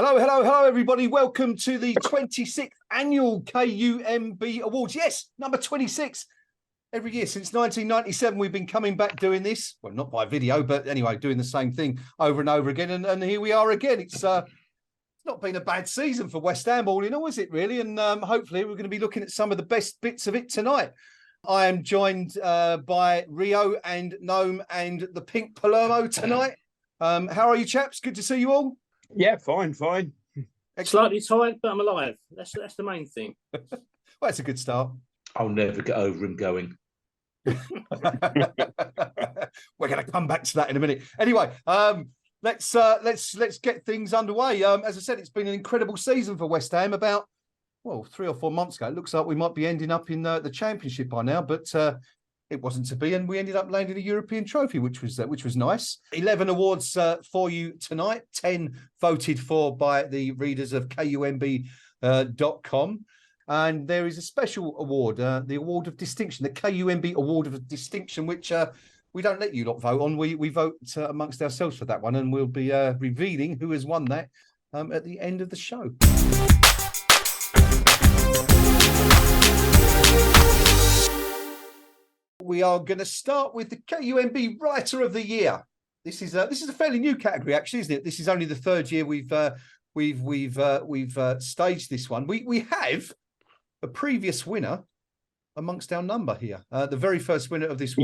Hello, hello, hello, everybody. Welcome to the 26th annual KUMB Awards. Yes, number 26. Every year since 1997, we've been coming back doing this. Well, not by video, but anyway, doing the same thing over and over again. And here we are again. It's not been a bad season for West Ham, all in all, is it, really? And hopefully we're going to be looking at some of the best bits of it tonight. I am joined by Rio and Gnome and the Pink Palermo tonight. How are you, chaps? Good to see you all. Yeah, fine. Slightly tired, but I'm alive. That's the main thing. Well, that's a good start. I'll never get over him going. We're going to come back to that in a minute. Anyway, let's get things underway. As I said, it's been an incredible season for West Ham. About 3 or 4 months ago, it looks like we might be ending up in the Championship by now, but it wasn't to be, and we ended up landing a European trophy, which was nice. 11 awards for you tonight, 10 voted for by the readers of KUMB.com. And there is a special award, the Award of Distinction, the KUMB Award of Distinction, which we don't let you lot vote on. We vote amongst ourselves for that one, and we'll be revealing who has won that at the end of the show. We are going to start with the KUMB Writer of the Year. This is a fairly new category, actually, isn't it? This is only the third year we've staged this one. We have a previous winner amongst our number here. The very first winner of this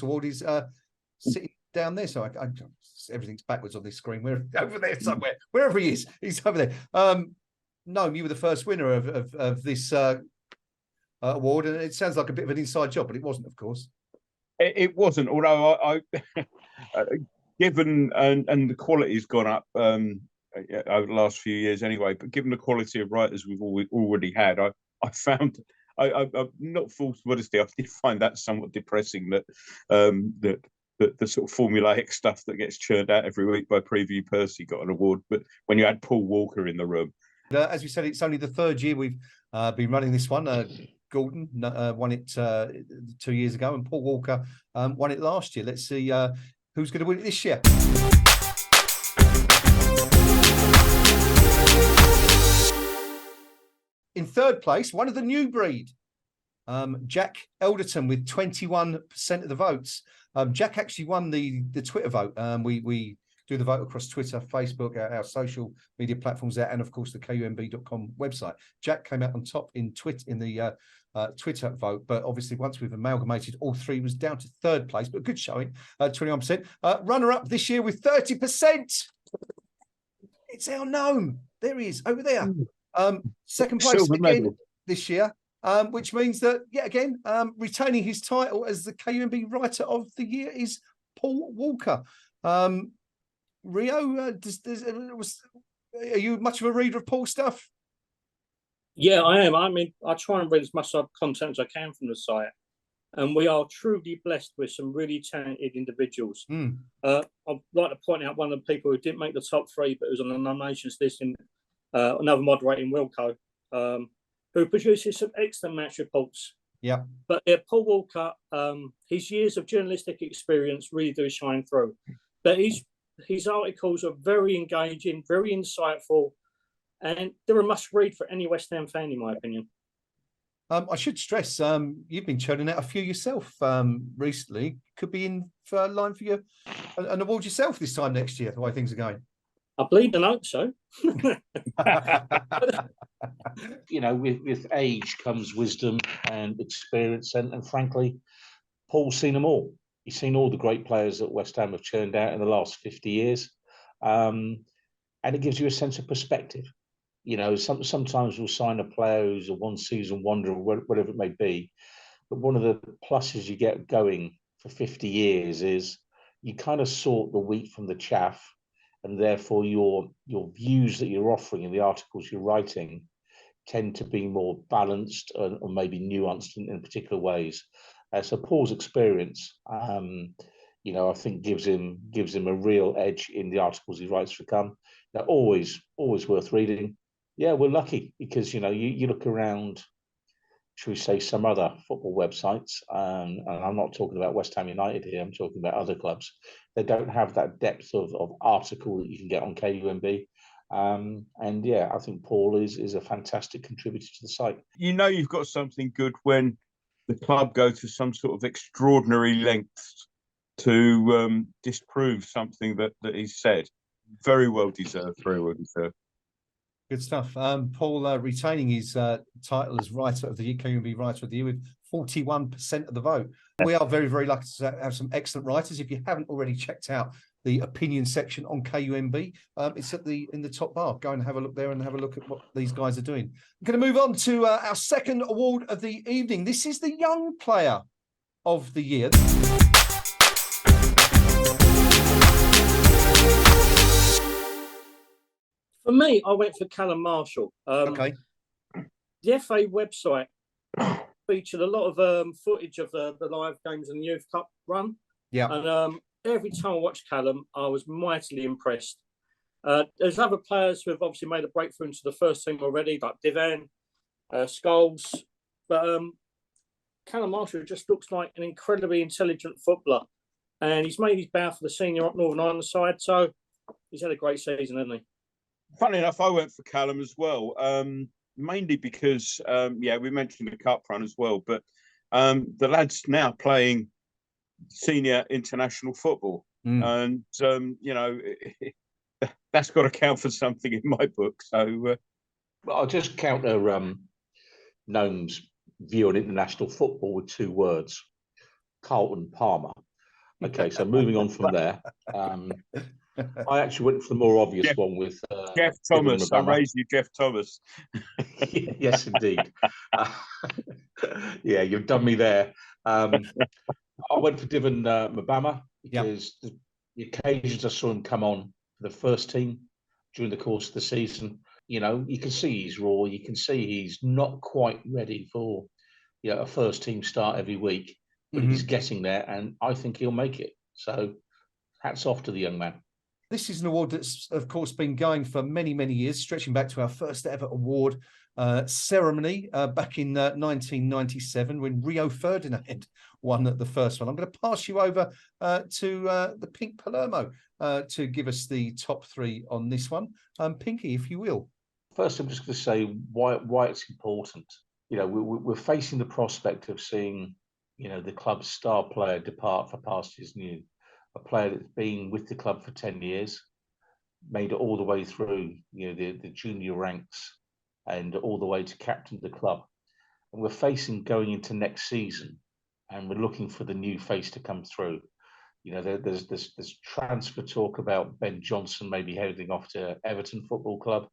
award is sitting down there. So everything's backwards on this screen. We're over there somewhere, wherever he is. He's over there. No, you were the first winner of this award, and it sounds like a bit of an inside job, but it wasn't, of course. It wasn't, although I given and the quality's gone up over the last few years anyway, but given the quality of writers we've already had, I found, I'm not false modesty, I did find that somewhat depressing that the sort of formulaic stuff that gets churned out every week by Preview Percy got an award, but when you had Paul Walker in the room. As we said, it's only the third year we've been running this one. Gordon won it 2 years ago, and Paul Walker won it last year. Let's see who's going to win it this year. In third place, one of the new breed, Jack Elderton with 21% of the votes. Jack actually won the Twitter vote. We do the vote across Twitter, Facebook, our social media platforms there, and of course the KUMB.com website. Jack came out on top in the Twitter vote, but obviously once we've amalgamated all three, was down to third place, but good showing, 21%. Runner-up this year with 30%. It's our Gnome. There he is, over there. Second place again this year, which means that, yet again, retaining his title as the KUMB Writer of the Year is Paul Walker. Rio, are you much of a reader of Paul's stuff? Yeah, I am. I mean, I try and read as much content as I can from the site, and we are truly blessed with some really talented individuals. I'd like to point out one of the people who didn't make the top three, but who's on the nominations list, in another moderator in Wilco, who produces some excellent match reports. Yeah. But Paul Walker, his years of journalistic experience really do shine through. But his articles are very engaging, very insightful, and they're a must-read for any West Ham fan, in my opinion. I should stress, you've been churning out a few yourself recently. Could be in for line for you an award yourself this time next year, the way things are going. I believe and hope so. You know, with age comes wisdom and experience, and frankly, Paul's seen them all. He's seen all the great players that West Ham have churned out in the last 50 years. And it gives you a sense of perspective. You know, sometimes we'll sign a player who's a one-season wonder or whatever it may be. But one of the pluses you get going for 50 years is you kind of sort the wheat from the chaff, and therefore your views that you're offering in the articles you're writing tend to be more balanced or maybe nuanced in particular ways. So Paul's experience, you know, I think gives him a real edge in the articles he writes for KUMB. They're always worth reading. Yeah, we're lucky because, you know, you look around, should we say, some other football websites, and I'm not talking about West Ham United here, I'm talking about other clubs. They don't have that depth of article that you can get on KUMB. And yeah, I think Paul is a fantastic contributor to the site. You know, you've got something good when the club go to some sort of extraordinary lengths to disprove something that he's said. Very well deserved. Very well deserved. Good stuff. Paul retaining his title as Writer of the Year, KUMB Writer of the Year, with 41% of the vote. We are very, very lucky to have some excellent writers. If you haven't already checked out the opinion section on KUMB, it's in the top bar. Go and have a look there and have a look at what these guys are doing. I'm going to move on to our second award of the evening. This is the Young Player of the Year. For me, I went for Callum Marshall. Okay. The FA website featured a lot of footage of the live games in the Youth Cup run. Yeah. And every time I watched Callum, I was mightily impressed. There's other players who have obviously made a breakthrough into the first team already, like Divan, Scholes. But Callum Marshall just looks like an incredibly intelligent footballer. And he's made his bow for the senior up Northern Ireland side. So he's had a great season, hasn't he? Funny enough, I went for Callum as well, mainly because, we mentioned the cup run as well, but the lad's now playing senior international football. And, that's got to count for something in my book. So I'll just counter Gnome's view on international football with two words: Carlton Palmer. Okay, so moving on from there. I actually went for the more obvious one with Jeff Thomas. I raised you, Jeff Thomas. Yes, indeed. Yeah, you've done me there. I went for Divan Mabama because the occasions I saw him come on for the first team during the course of the season, you can see he's raw. You can see he's not quite ready for a first team start every week, but he's getting there, and I think he'll make it. So hats off to the young man. This is an award that's, of course, been going for many, many years, stretching back to our first ever award ceremony back in 1997 when Rio Ferdinand won the first one. I'm going to pass you over to the Pink Palermo to give us the top three on this one. Pinky, if you will. First, I'm just going to say why it's important. We're facing the prospect of seeing, the club's star player depart for pastures new. A player that's been with the club for 10 years, made it all the way through, the junior ranks and all the way to captain of the club. And we're facing going into next season, and we're looking for the new face to come through. There's transfer talk about Ben Johnson maybe heading off to Everton Football Club.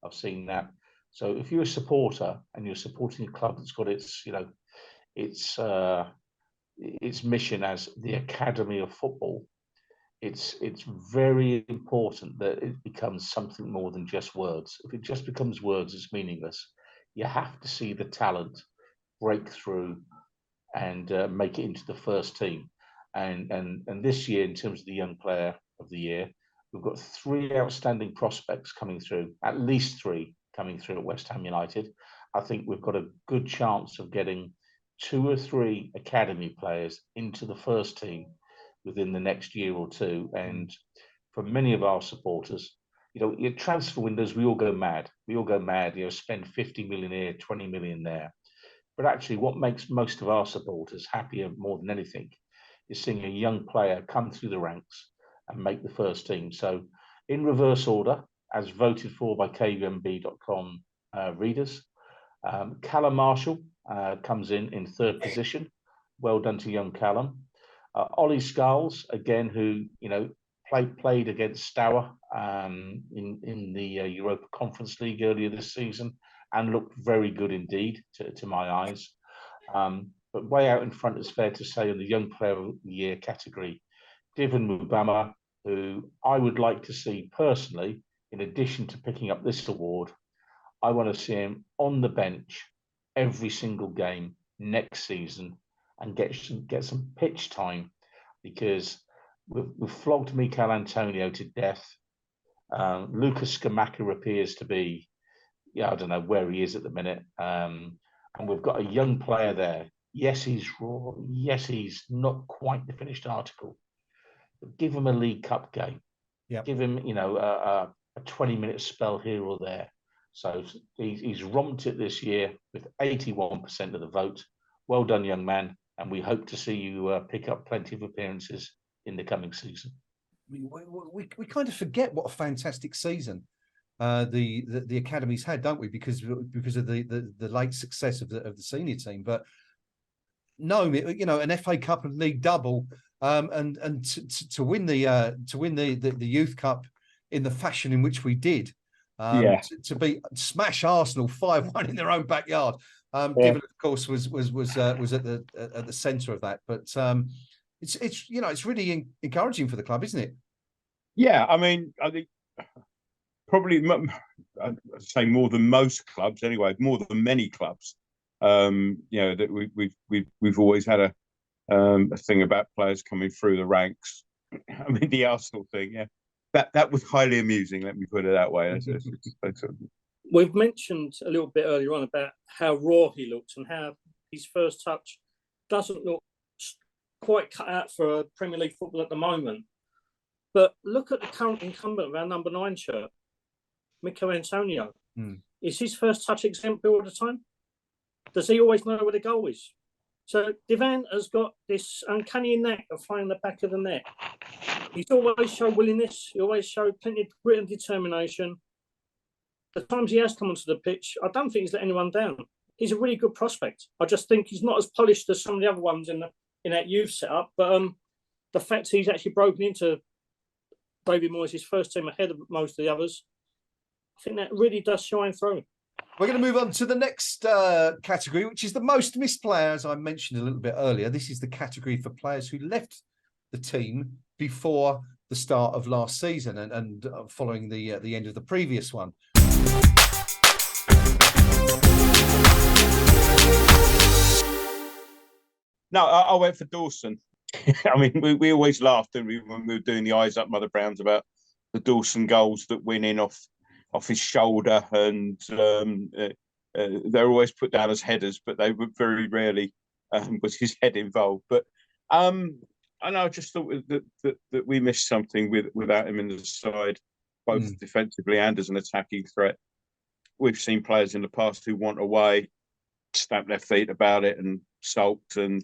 I've seen that. So if you're a supporter and you're supporting a club that's got its mission as the Academy of Football, it's very important that it becomes something more than just words. If it just becomes words, it's meaningless. You have to see the talent break through and make it into the first team. And this year, in terms of the Young Player of the Year, we've got three outstanding prospects coming through, at least three coming through at West Ham United. I think we've got a good chance of getting 2 or 3 academy players into the first team within the next year or two. And for many of our supporters, your transfer windows, we all go mad. Spend 50 million here, 20 million there. But actually what makes most of our supporters happier more than anything is seeing a young player come through the ranks and make the first team. So in reverse order, as voted for by KUMB.com readers, Callum Marshall comes in third position. Well done to young Callum. Ollie Scholes, again, who played against Stour in the Europa Conference League earlier this season and looked very good indeed to my eyes. But way out in front, it's fair to say, in the Young Player of the Year category, Divan Mubama, who I would like to see personally, in addition to picking up this award, I want to see him on the bench every single game next season and get some pitch time, because we've flogged Mikel Antonio to death. Lucas Skamaka appears to be, I don't know where he is at the minute. And we've got a young player there. Yes, he's raw. Yes, he's not quite the finished article. But give him a League Cup game. Yep. Give him, a a 20-minute spell here or there. So he's romped it this year with 81% of the vote. Well done, young man. And we hope to see you pick up plenty of appearances in the coming season. We kind of forget what a fantastic season the academy's had, don't we? Because of the late success of the senior team. But no, you know, an FA Cup and League double, and to win the Youth Cup in the fashion in which we did, to smash Arsenal 5-1 in their own backyard. Given, of course, was at the centre of that. But it's you know, it's really encouraging for the club, isn't it? Yeah, I mean, I think probably I'd say more than most clubs, anyway, more than many clubs. You know, that we've always had a thing about players coming through the ranks. I mean, the Arsenal thing, yeah, that was highly amusing. Let me put it that way. We've mentioned a little bit earlier on about how raw he looks and how his first touch doesn't look quite cut out for Premier League football at the moment. But look at the current incumbent of our number 9 shirt, Mikel Antonio. Is his first touch exemplary all the time? Does he always know where the goal is? So Divan has got this uncanny knack of finding the back of the net. He's always showed willingness. He always showed plenty of grit and determination. The times he has come onto the pitch, I don't think he's let anyone down. He's a really good prospect. I just think he's not as polished as some of the other ones in that youth setup. But the fact he's actually broken into David Moyes' first team ahead of most of the others, I think that really does shine through. We're going to move on to the next category, which is the most missed player, as I mentioned a little bit earlier. This is the category for players who left the team before the start of last season and following the end of the previous one. No, I went for Dawson. I mean, we always laughed, didn't we, when we were doing the Eyes Up Mother Browns about the Dawson goals that went in off his shoulder, and they're always put down as headers, but they were very rarely was his head involved. But I just thought that we missed something without him in the side, both defensively and as an attacking threat. We've seen players in the past who want away, stamp their feet about it, and sulked and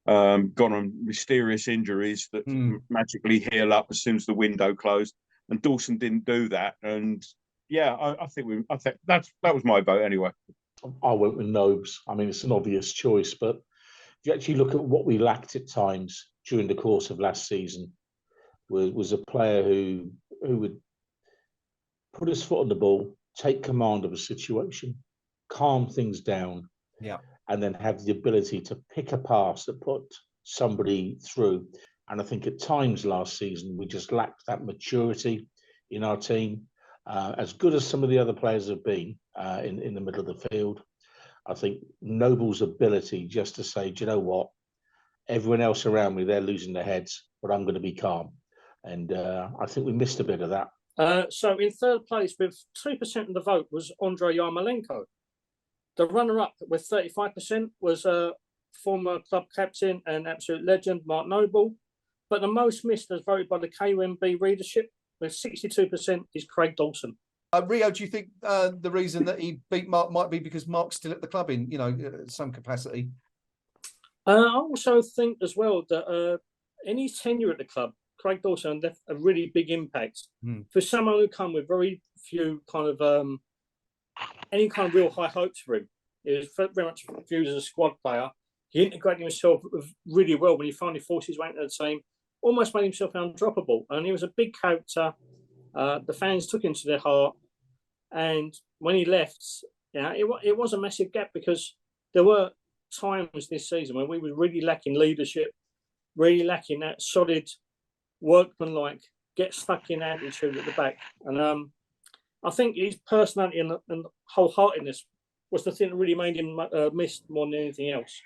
gone on mysterious injuries that magically heal up as soon as the window closed. And Dawson didn't do that. And yeah, I think that was my vote anyway. I went with Nobes. I mean, it's an obvious choice, but if you actually look at what we lacked at times during the course of last season, was a player who would put his foot on the ball, take command of a situation, calm things down, and then have the ability to pick a pass that put somebody through. And I think at times last season, we just lacked that maturity in our team. As good as some of the other players have been in the middle of the field, I think Noble's ability just to say, do you know what? Everyone else around me, they're losing their heads, but I'm going to be calm. And I think we missed a bit of that. So in third place with 2% of the vote was Andrei Yarmolenko. The runner-up with 35% was former club captain and absolute legend Mark Noble. But the most missed, as voted by the KUMB readership, with 62%, is Craig Dawson. Rio, do you think the reason that he beat Mark might be because Mark's still at the club in, some capacity? I also think as well that in his tenure at the club, Craig Dawson left a really big impact. For someone who come with very few kind of any kind of real high hopes for him. He was very much viewed as a squad player. He integrated himself really well when he finally forced his way into the team, almost made himself undroppable. And he was a big character. The fans took him to their heart. And when he left, it was a massive gap, because there were times this season when we were really lacking leadership, really lacking that solid, workmanlike, get stuck in attitude at the back. And I think his personality and wholeheartedness was the thing that really made him missed more than anything else.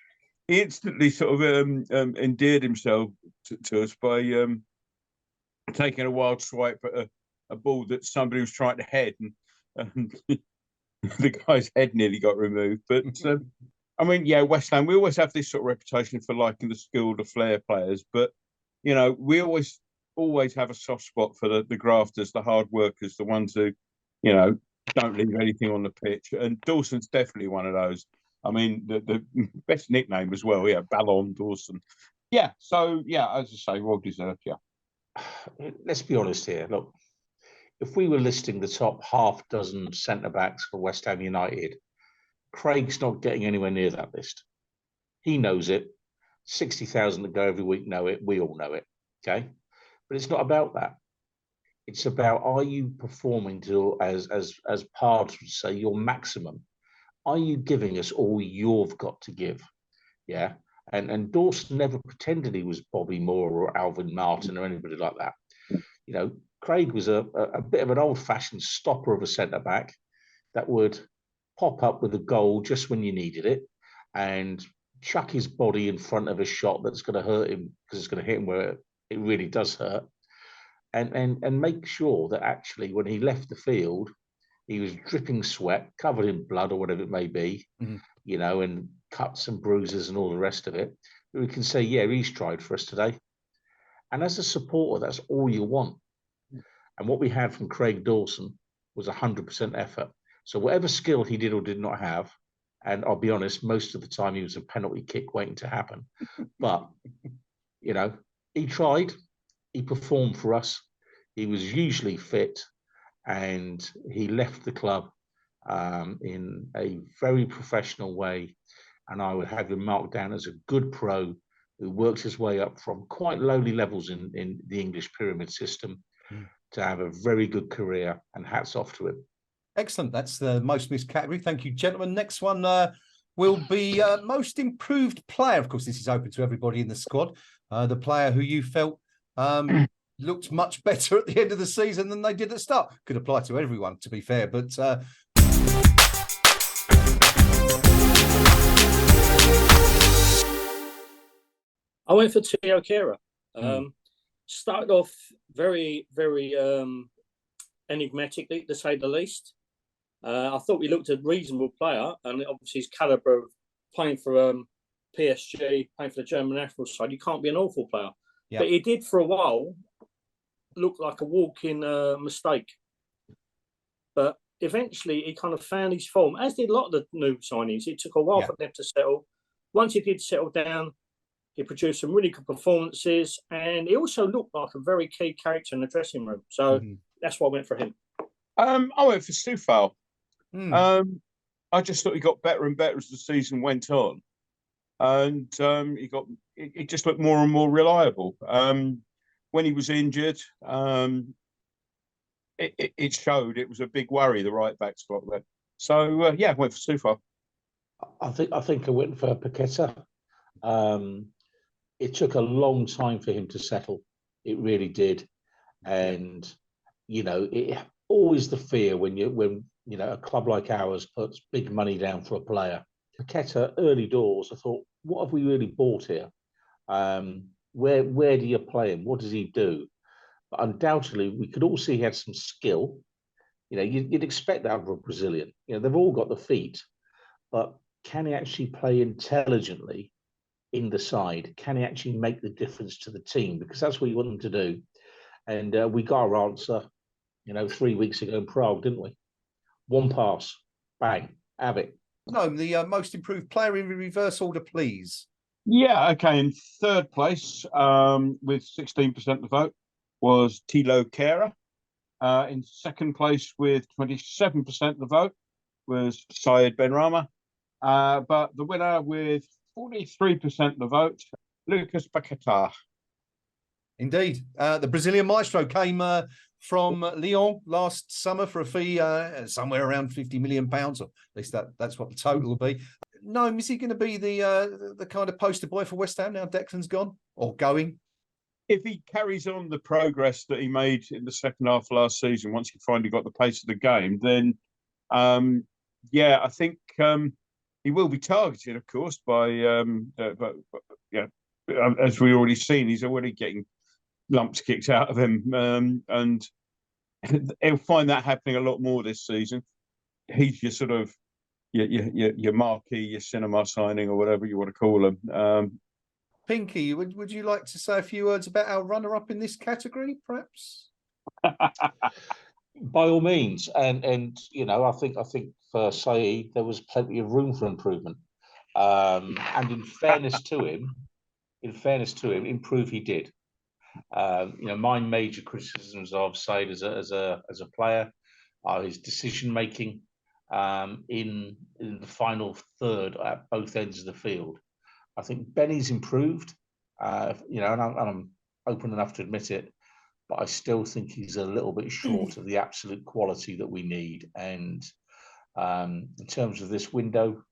He instantly sort of endeared himself to us by taking a wild swipe at a ball that somebody was trying to head, and the guy's head nearly got removed. But I mean, yeah, West Ham, we always have this sort of reputation for liking the skilled, the flair players, but we always always have a soft spot for the grafters, the hard workers, the ones who, you know, don't leave anything on the pitch. And Dawson's definitely one of those. I mean, the best nickname as well, yeah, Ballon Dawson. Yeah, so, yeah, as I say, well deserved, yeah. Let's be honest here. Look, if we were listing the top half dozen centre-backs for West Ham United, Craig's not getting anywhere near that list. He knows it. 60,000 that go every week know it. We all know it, okay? But it's not about that. It's about, are you performing to, as Pards would say, your maximum? Are you giving us all you've got to give? Yeah. And Dawson never pretended he was Bobby Moore or Alvin Martin or anybody like that. You know, Craig was a bit of an old-fashioned stopper of a centre-back that would pop up with a goal just when you needed it and chuck his body in front of a shot that's going to hurt him because it's going to hit him where it really does hurt. And make sure that actually when he left the field, he was dripping sweat, covered in blood or whatever it may be, you know, and cuts and bruises and all the rest of it. But we can say, yeah, he's tried for us today. And as a supporter, that's all you want. And what we had from Craig Dawson was 100% effort. So whatever skill he did or did not have, and I'll be honest, most of the time he was a penalty kick waiting to happen. But, you know, he tried, he performed for us. He was usually fit, and he left the club in a very professional way. And I would have him marked down as a good pro who works his way up from quite lowly levels in the English pyramid system to have a very good career, and hats off to him. Excellent. That's the most missed category. Thank you, gentlemen. Next one will be most improved player. Of course, this is open to everybody in the squad. The player who you felt looked much better at the end of the season than they did at the start. Could apply to everyone, to be fair, but I went for Theo Kehrer. Started off very, very enigmatically, to say the least. I thought he looked a reasonable player, and obviously his calibre of playing for PSG, playing for the German national side, you can't be an awful player. Yep. But he did for a while look like a walking mistake. But eventually he kind of found his form, as did a lot of the new signings. It took a while for them to settle. Once he did settle down, he produced some really good performances, and he also looked like a very key character in the dressing room. So that's why I went for him. I went for Soufal. I just thought he got better and better as the season went on, and he just looked more and more reliable. When he was injured, it showed. It was a big worry, the right back spot there. So yeah, I went for Soufal. I think I went for Paqueta. It took a long time for him to settle. It really did, and you know, it always the fear when you know a club like ours puts big money down for a player. Paqueta, early doors, I thought, what have we really bought here? Where do you play him? What does he do? But undoubtedly, we could all see he had some skill. You know, you'd expect that of a Brazilian. You know, they've all got the feet, but can he actually play intelligently in the side? Can he actually make the difference to the team? Because that's what you want them to do. And we got our answer, you know, 3 weeks ago in Prague, didn't we? One pass, bang, have it. No, the most improved player in reverse order, please. Yeah, okay. In third place, with 16% of the vote, was Thilo Kehrer. In second place, with 27% of the vote, was Syed Benrahma. But the winner with 43% of the vote, Lucas Paqueta. Indeed. The Brazilian maestro came from Lyon last summer for a fee somewhere around £50 million, or at least that's what the total will be. No, is he going to be the kind of poster boy for West Ham now Declan's gone or going? If he carries on the progress that he made in the second half of last season, once he finally got the pace of the game, then yeah, I think he will be targeted, of course, by yeah, as we already seen, he's already getting lumps kicked out of him, and he'll find that happening a lot more this season. He's your sort of your marquee, your cinema signing, or whatever you want to call him. Pinky, would you like to say a few words about our runner-up in this category, perhaps? By all means, and you know, I think for Saeed there was plenty of room for improvement. And in fairness to him, improve he did. You know, my major criticisms of Saeed as a player are his decision making in the final third at both ends of the field. I think Benny's improved, you know, and I'm open enough to admit it, but I still think he's a little bit short of the absolute quality that we need. And in terms of this window,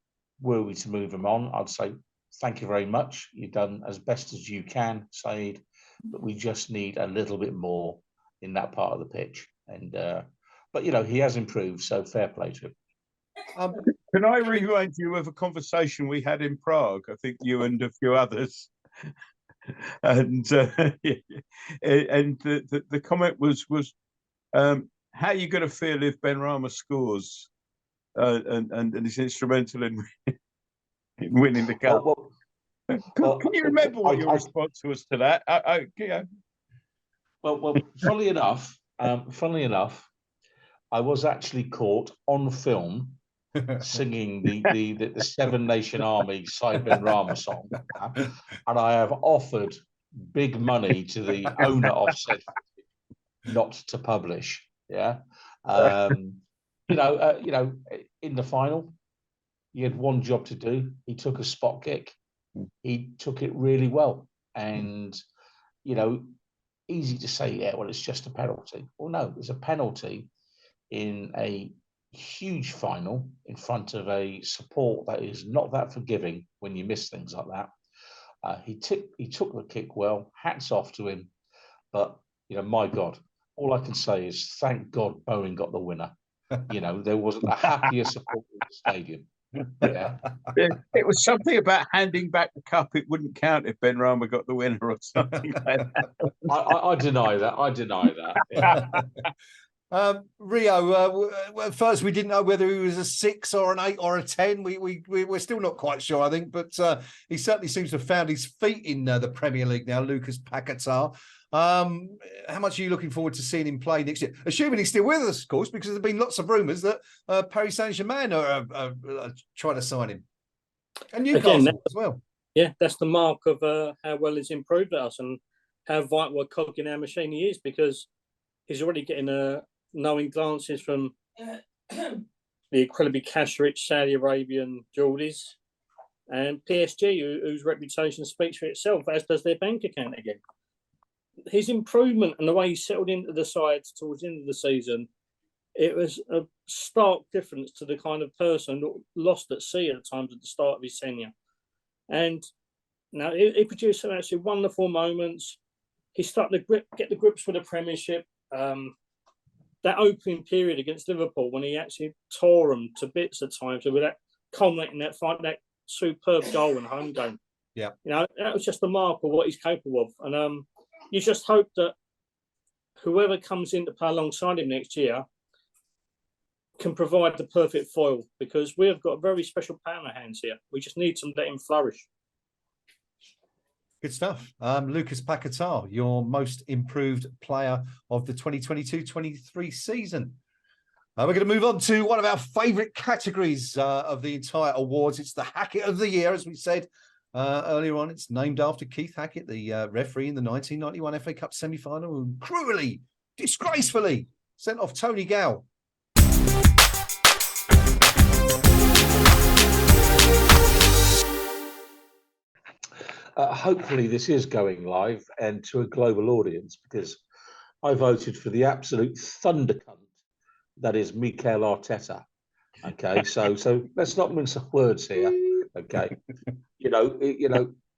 were we to move him on, I'd say thank you very much. You've done as best as you can, Saeed, but we just need a little bit more in that part of the pitch. And but you know, he has improved, so fair play to him. Can I remind you of a conversation we had in Prague? I think you and a few others, and the comment was how are you going to feel if Benrahma scores and is instrumental in winning the cup? Can you remember what your response was to that? Yeah. Well, funnily enough, I was actually caught on film singing the Seven Nation Army Saeed Benrahma song, and I have offered big money to the owner of said not to publish. Yeah, you know, in the final, he had one job to do. He took a spot kick. He took it really well, and you know, easy to say, yeah, well, it's just a penalty. Well, no, it's a penalty in a huge final in front of a support that is not that forgiving when you miss things like that. He took the kick well. Hats off to him. But you know, my God, all I can say is thank God Bowen got the winner. You know, there wasn't a happier support in the stadium. Yeah. It was something about handing back the cup. It wouldn't count if Benrahma got the winner or something like that. I deny that. I deny that. Yeah. Rio, at first we didn't know whether he was a 6 or an 8 or a 10. We're still not quite sure, I think, but he certainly seems to have found his feet in the Premier League now, Lucas Paquetá. How much are you looking forward to seeing him play next year? Assuming he's still with us, of course, because there have been lots of rumours that Paris Saint-Germain are trying to sign him. And Newcastle as well. Yeah, that's the mark of how well he's improved us and how vital a cog in our machine he is, because he's already getting knowing glances from the incredibly cash-rich Saudi Arabian Geordies and PSG, whose reputation speaks for itself, as does their bank account again. His improvement and the way he settled into the sides towards the end of the season, it was a stark difference to the kind of person lost at sea at times at the start of his tenure. And now he produced some actually wonderful moments. He started to get the grips with the Premiership. That opening period against Liverpool, when he actually tore them to bits at times, with that culminating that superb goal in home game. Yeah, you know, that was just the mark of what he's capable of. And you just hope that whoever comes in to play alongside him next year can provide the perfect foil, because we've got a very special pair in our hands here. We just need to let him flourish. Good stuff. Lucas Paquetá, your most improved player of the 2022-23 season. We're going to move on to one of our favourite categories of the entire awards. It's the Hackett of the Year, as we said earlier on. It's named after Keith Hackett, the referee in the 1991 FA Cup semi-final, who cruelly, disgracefully sent off Tony Gow. Hopefully this is going live and to a global audience, because I voted for the absolute thunder cunt that is Mikel Arteta. Okay, so let's not mince words here. Okay, you know,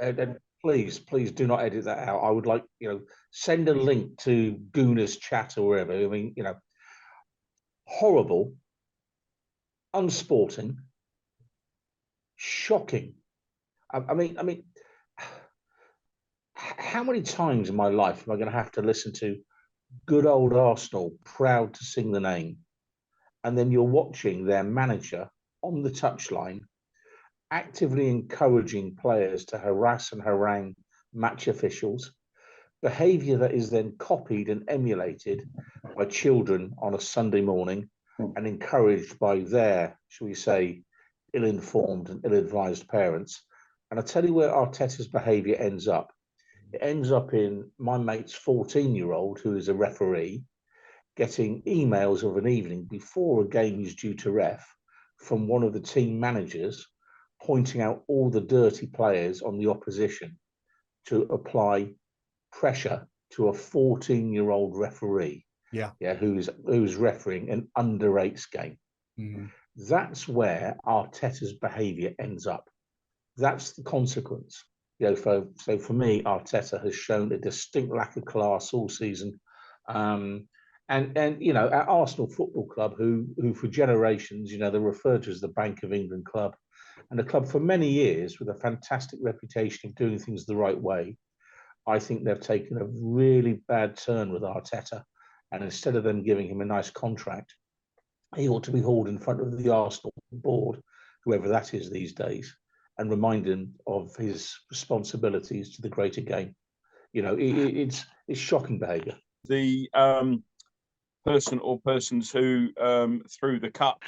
and please do not edit that out. I would like, you know, send a link to Gooner's chat or wherever. I mean, you know, horrible, unsporting, shocking. I mean. How many times in my life am I going to have to listen to good old Arsenal proud to sing the name, and then you're watching their manager on the touchline actively encouraging players to harass and harangue match officials, behaviour that is then copied and emulated by children on a Sunday morning and encouraged by their, shall we say, ill-informed and ill-advised parents. And I tell you where Arteta's behaviour ends up. It ends up in my mate's 14-year-old, who is a referee, getting emails of an evening before a game is due to ref from one of the team managers pointing out all the dirty players on the opposition to apply pressure to a 14-year-old referee, who's refereeing an under-8s game. Mm-hmm. That's where Arteta's behaviour ends up. That's the consequence. So for me, Arteta has shown a distinct lack of class all season. And at Arsenal Football Club, who for generations, they're referred to as the Bank of England club, and a club for many years with a fantastic reputation of doing things the right way, I think they've taken a really bad turn with Arteta. And instead of them giving him a nice contract, he ought to be hauled in front of the Arsenal board, whoever that is these days, and remind him of his responsibilities to the greater game. It's shocking behaviour. The person or persons who threw the cup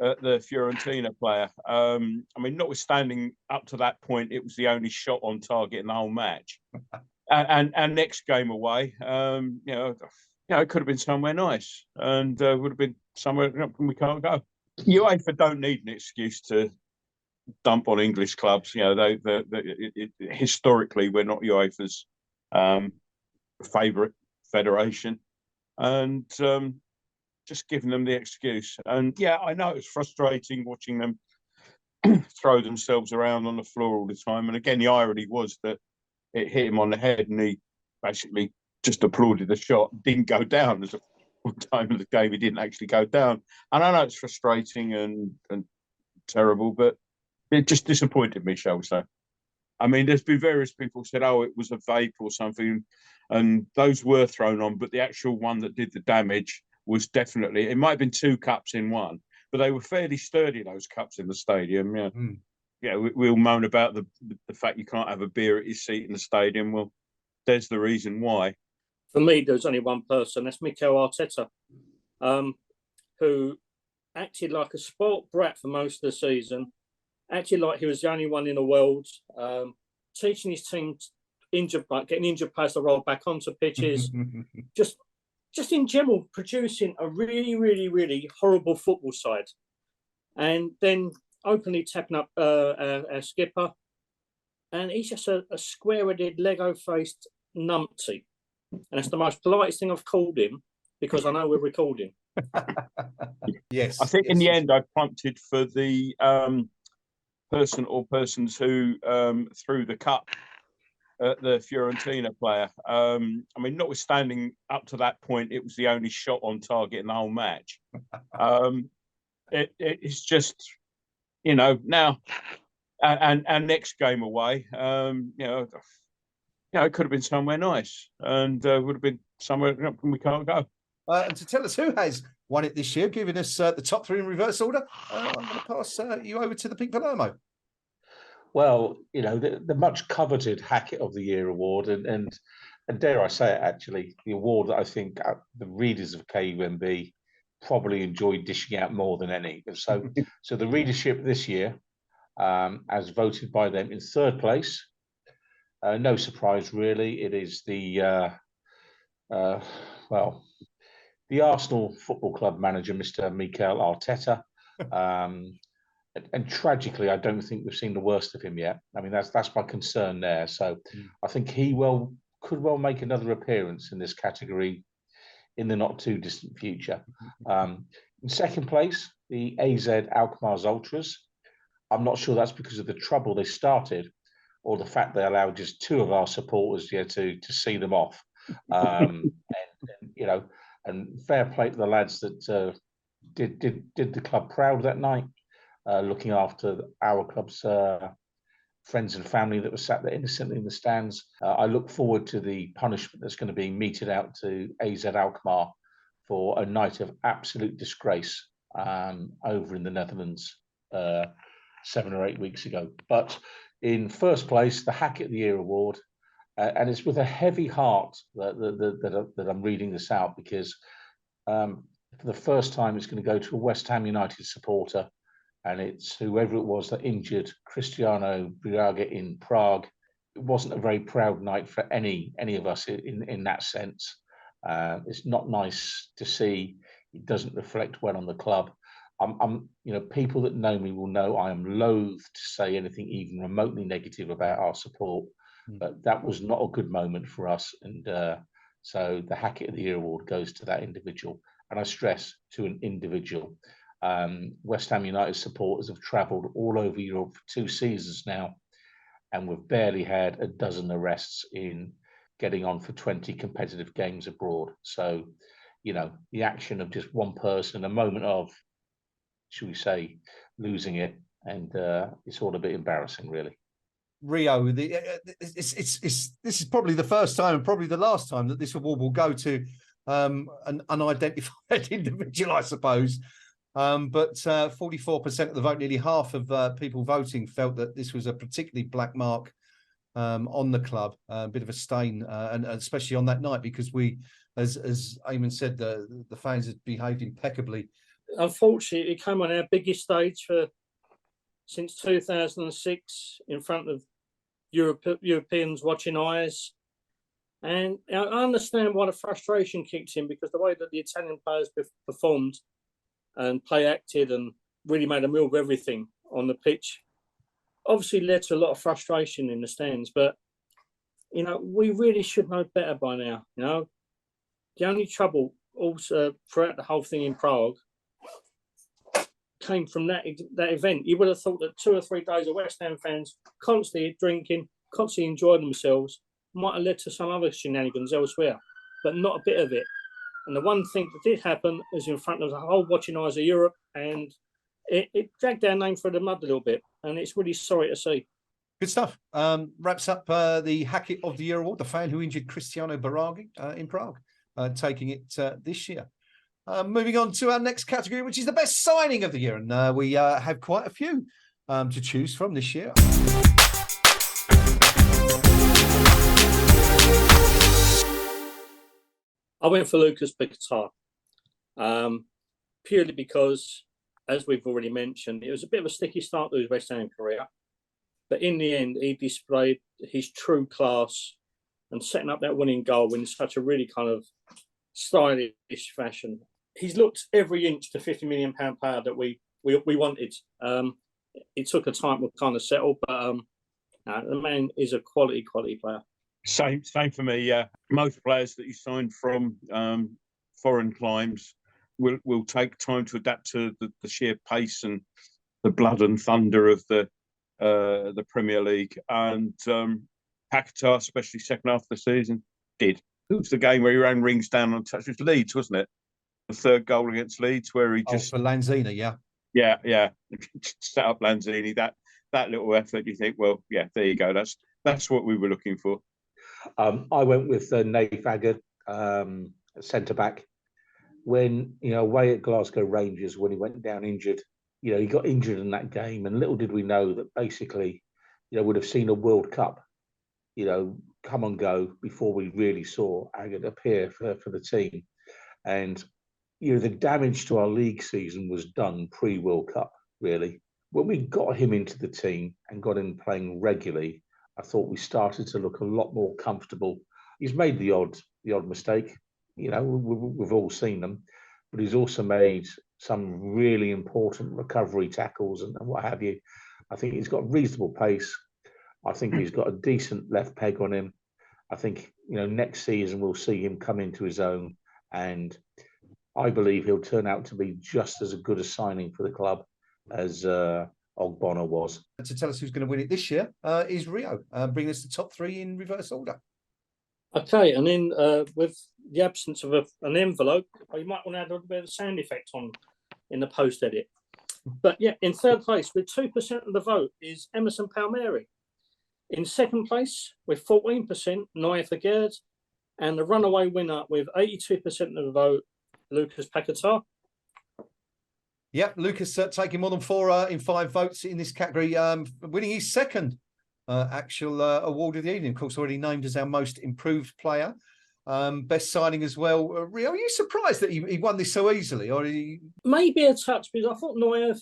at the Fiorentina player. Notwithstanding up to that point, it was the only shot on target in the whole match. and next game away, it could have been somewhere nice, and would have been somewhere we can't go. UEFA don't need an excuse to dump on English clubs. Historically, we're not UEFA's favourite federation, and just giving them the excuse. And I know it's frustrating watching them throw themselves around on the floor all the time. And again, the irony was that it hit him on the head, and he basically just applauded the shot, didn't go down. As a full time of the game, he didn't actually go down. And I know it's frustrating and terrible, but it just disappointed me, shall we say. There's been various people said, oh, it was a vape or something, and those were thrown on, but the actual one that did the damage was definitely, it might have been 2 cups in one, but they were fairly sturdy, those cups in the stadium. We'll moan about the fact you can't have a beer at your seat in the stadium. Well, there's the reason why. For me, there's only one person, that's Mikel Arteta, who acted like a spoilt brat for most of the season, acted like he was the only one in the world, teaching his team getting injured players to roll back onto pitches, just in general producing a really, really, really horrible football side, and then openly tapping up our skipper, and he's just a square-headed, Lego-faced numpty, and it's the most politest thing I've called him, because I know we're recording. Yes, I think in the end I prompted for the person or persons who threw the cup at the Fiorentina player. Notwithstanding up to that point, it was the only shot on target in the whole match. It's just, now and next game away, it could have been somewhere nice, and would have been somewhere we can't go. And to tell us who has won it this year, giving us the top 3 in reverse order, I'm going to pass you over to the Pink Palermo. Well, the much coveted Hackett of the Year award, and dare I say it, actually, the award that I think the readers of KUMB probably enjoyed dishing out more than any. So the readership this year, as voted by them, in 3rd place, no surprise really, it is the Arsenal Football Club manager, Mr. Mikel Arteta. And tragically, I don't think we've seen the worst of him yet. That's my concern there. So I think he could well make another appearance in this category in the not too distant future. In 2nd place, the AZ Alkmaar's Ultras. I'm not sure that's because of the trouble they started, or the fact they allowed just 2 of our supporters to see them off. And fair play to the lads that did the club proud that night. Looking after our club's friends and family that were sat there innocently in the stands. I look forward to the punishment that's going to be meted out to AZ Alkmaar for a night of absolute disgrace over in the Netherlands 7 or 8 weeks ago. But in 1st place, the Hackett of the Year award And it's with a heavy heart that I'm reading this out, because for the first time it's going to go to a West Ham United supporter, and it's whoever it was that injured Cristiano Braga in Prague. It wasn't a very proud night for any of us in that sense. It's not nice to see. It doesn't reflect well on the club. People that know me will know I am loath to say anything even remotely negative about our support, but that was not a good moment for us. And so the Hackett of the Year award goes to that individual, and I stress, to an individual. West Ham United supporters have travelled all over Europe for 2 seasons now, and we've barely had a dozen arrests in getting on for 20 competitive games abroad. So, the action of just one person, a moment of, should we say, losing it, and it's all a bit embarrassing, really. Rio, this is probably the first time and probably the last time that this award will go to an unidentified individual, I suppose. But 44% of the vote, nearly half of people voting, felt that this was a particularly black mark on the club, a bit of a stain, and especially on that night, because we, as Eamon said, the fans had behaved impeccably. Unfortunately, it came on our biggest stage since 2006, in front of Europeans watching eyes. And I understand why the frustration kicks in, because the way that the Italian players performed and play acted and really made a meal of everything on the pitch obviously led to a lot of frustration in the stands. But, we really should know better by now. The only trouble also throughout the whole thing in Prague came from that event. You would have thought that 2 or 3 days of West Ham fans constantly drinking, constantly enjoying themselves, might have led to some other shenanigans elsewhere, but not a bit of it. And the one thing that did happen is in front of the whole watching eyes of Europe, and it dragged our name through the mud a little bit, and it's really sorry to see. Good stuff. Wraps up the Hackett of the Year award, the fan who injured Cristiano Braga in Prague, taking it this year. Moving on to our next category, which is the best signing of the year. And we have quite a few to choose from this year. I went for Lucas Paquetá, purely because, as we've already mentioned, it was a bit of a sticky start to his West Ham career. But in the end, he displayed his true class and setting up that winning goal in such a really kind of stylish fashion. He's looked every inch the £50 million player that we wanted. It took a time to kind of settle, but the man is a quality player. Same for me. Yeah, most players that you sign from foreign climes will take time to adapt to the sheer pace and the blood and thunder of the Premier League. And Paquetá, especially second half of the season, did. It was the game where he ran rings down on touch with Leeds, wasn't it? The third goal against Leeds, where he just for Lanzini, yeah, set up Lanzini. That little effort, you think, well, yeah, there you go. That's what we were looking for. I went with Nath Agger, centre back. When away at Glasgow Rangers, when he went down injured, he got injured in that game, and little did we know that basically, would have seen a World Cup, come and go before we really saw Agger appear for the team. And the damage to our league season was done pre-World Cup, really. When we got him into the team and got him playing regularly, I thought we started to look a lot more comfortable. He's made the odd mistake, we've all seen them, but he's also made some really important recovery tackles and what have you. I think he's got reasonable pace. I think he's got a decent left peg on him. I think, next season we'll see him come into his own, and I believe he'll turn out to be just as good a signing for the club as Ogbonna was. To tell us who's going to win it this year is Rio, bringing us the top 3 in reverse order. Okay, and then with the absence of an envelope, you might want to add a little bit of sound effect on in the post edit. But yeah, in third place with 2% of the vote is Emerson Palmieri. In second place with 14%, Nath Agger, and the runaway winner with 82% of the vote, Lucas Paquetá. Yeah, Lucas taking more than 4 in 5 votes in this category, winning his second actual award of the evening. Of course, already named as our most improved player. Best signing as well. Rio, are you surprised that he won this so easily? Or maybe a touch, because I thought Neuer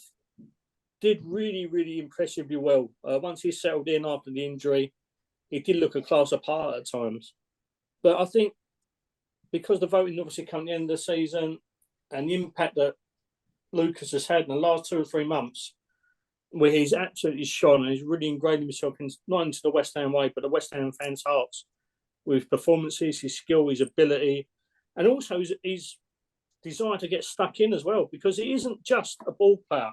did really, really impressively well. Once he settled in after the injury, he did look a class apart at times. But I think because the voting obviously come at the end of the season and the impact that Lucas has had in the last 2 or 3 months, where he's absolutely shone and he's really ingrained himself not into the West Ham way, but the West Ham fans' hearts with performances, his skill, his ability, and also his desire to get stuck in as well, because he isn't just a ball player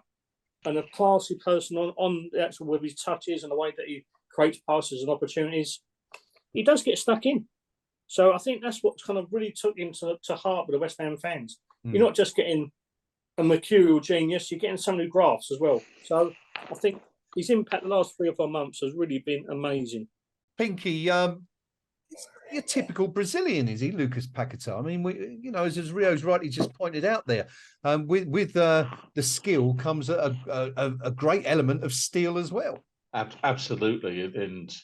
and a classy person on the actual with his touches and the way that he creates passes and opportunities. He does get stuck in. So I think that's what kind of really took him to heart with the West Ham fans. You're not just getting a mercurial genius, you're getting someone who grafts as well. So I think his impact the last 3 or 4 months has really been amazing. Pinky, your typical Brazilian, is he, Lucas Paquetá? I mean, as Rio's rightly just pointed out there, with the skill comes a great element of steel as well. Absolutely, and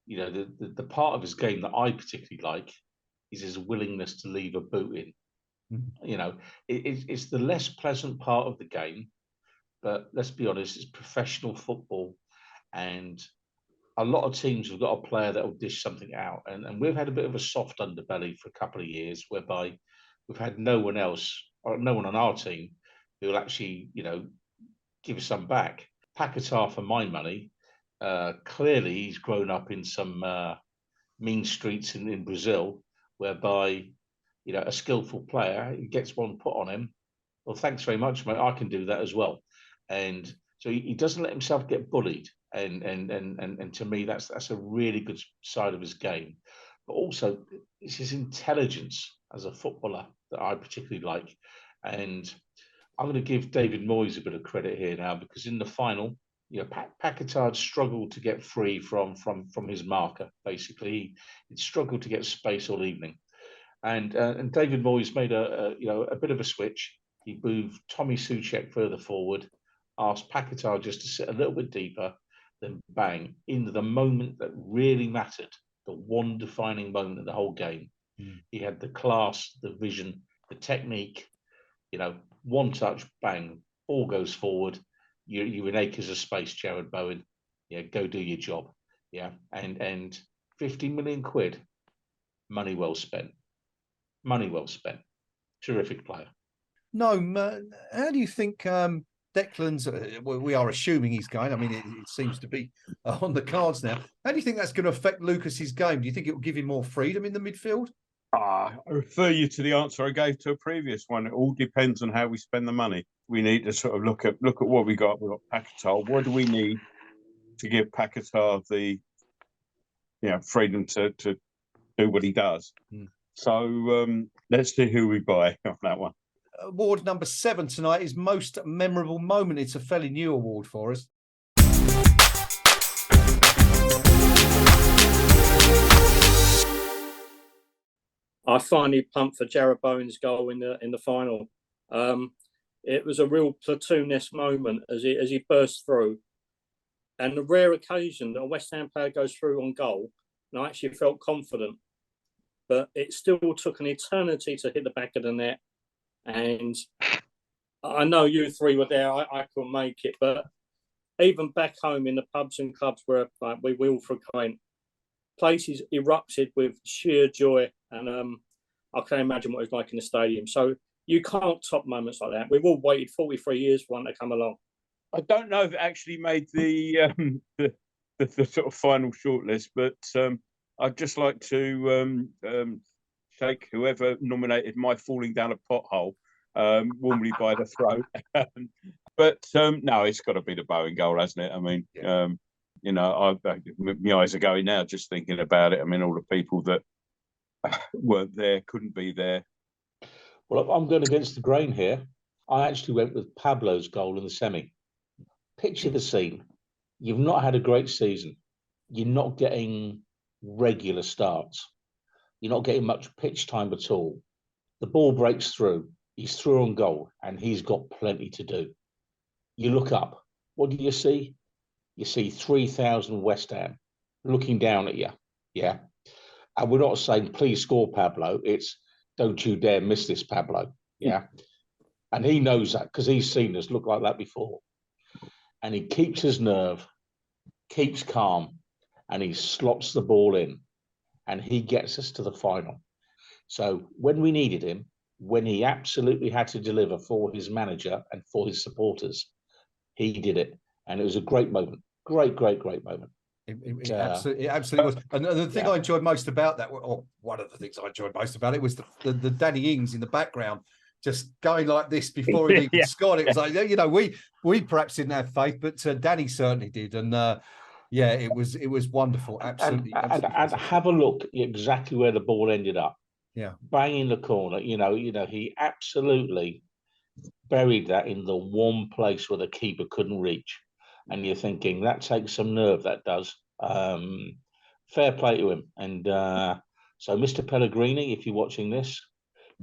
the part of his game that I particularly like is his willingness to leave a boot in. It's the less pleasant part of the game, but let's be honest, it's professional football, and a lot of teams have got a player that will dish something out, and we've had a bit of a soft underbelly for a couple of years, whereby we've had no one else or no one on our team who will actually, give us some back. Paquetá, for my money, clearly he's grown up in some mean streets in Brazil, whereby a skillful player, he gets one put on him. Well, thanks very much, mate. I can do that as well. And so he doesn't let himself get bullied. And to me, that's a really good side of his game. But also, it's his intelligence as a footballer that I particularly like. And I'm going to give David Moyes a bit of credit here now, because in the final, Paquetá struggled to get free from his marker. Basically, he struggled to get space all evening. And David Moyes made a bit of a switch. He moved Tommy Soucek further forward, asked Paquetá just to sit a little bit deeper, then bang, into the moment that really mattered, the one defining moment of the whole game. He had the class, the vision, the technique, one touch, bang, ball goes forward. You're in acres of space, Jared Bowen. Yeah, go do your job. Yeah, and 50 million quid, money well spent. Money well spent. Terrific player. No, how do you think Declan's? We are assuming he's going. I mean, it seems to be on the cards now. How do you think that's going to affect Lucas's game? Do you think it will give him more freedom in the midfield? I refer you to the answer I gave to a previous one. It all depends on how we spend the money. We need to sort of look at what we got. We've got Paquetá. What do we need to give Paquetá the freedom to do what he does? So let's see who we buy on that one. Award number 7 tonight is most memorable moment. It's a fairly new award for us. I finally pumped for Jared Bowen's goal in the final. It was a real platoon-esque moment as he burst through, and the rare occasion that a West Ham player goes through on goal, and I actually felt confident. But it still took an eternity to hit the back of the net. And I know you three were there. I couldn't make it. But even back home in the pubs and clubs where we all frequent, places erupted with sheer joy. And I can imagine what it was like in the stadium. So you can't top moments like that. We've all waited 43 years for one to come along. I don't know if it actually made the sort of final shortlist, but I'd just like to shake whoever nominated my falling down a pothole warmly by the throat. But no, it's got to be the Bowen goal, hasn't it? I mean, my eyes are going now just thinking about it. I mean, all the people that weren't there, couldn't be there. Well, I'm going against the grain here. I actually went with Pablo's goal in the semi. Picture the scene. You've not had a great season. You're not getting regular starts. You're not getting much pitch time at all. The ball breaks through. He's through on goal, and he's got plenty to do. You look up. What do you see? you see 3,000 West Ham looking down at you. Yeah. And we're not saying, please score, Pablo. It's, don't you dare miss this, Pablo. Yeah. And he knows that because he's seen us look like that before. And he keeps his nerve, keeps calm, and he slots the ball in, and he gets us to the final. So when we needed him, when he absolutely had to deliver for his manager and for his supporters, he did it. And it was a great moment. Great moment. It absolutely was. And the thing yeah. I enjoyed most about that, or one of the things I enjoyed most about it, was the Danny Ings in the background, just going like this before he even scored. It was like, you know, we perhaps didn't have faith, but Danny certainly did. And yeah, it was wonderful. Absolutely. And have a look exactly where the ball ended up. Yeah, bang in the corner. You know, he absolutely buried that in the one place where the keeper couldn't reach. And you're thinking that takes some nerve. That does. Fair play to him. And so, Mr. Pellegrini, if you're watching this,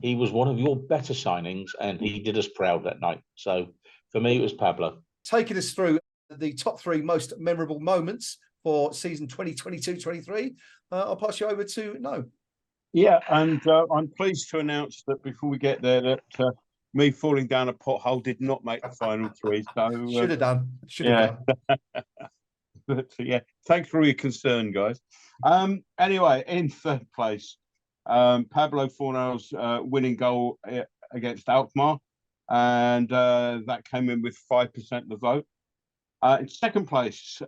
he was one of your better signings, and he did us proud that night. So, for me, it was Pablo. Taking us through the top 3 most memorable moments for season 2022-23, I'll pass you over to Gnome. Yeah, and I'm pleased to announce that before we get there, that me falling down a pothole did not make the final 3. So should have done. But yeah, thanks for your concern, guys. Anyway, in 3rd place, Pablo Fornell's winning goal against Alkmaar, and that came in with 5% of the vote. In 2nd place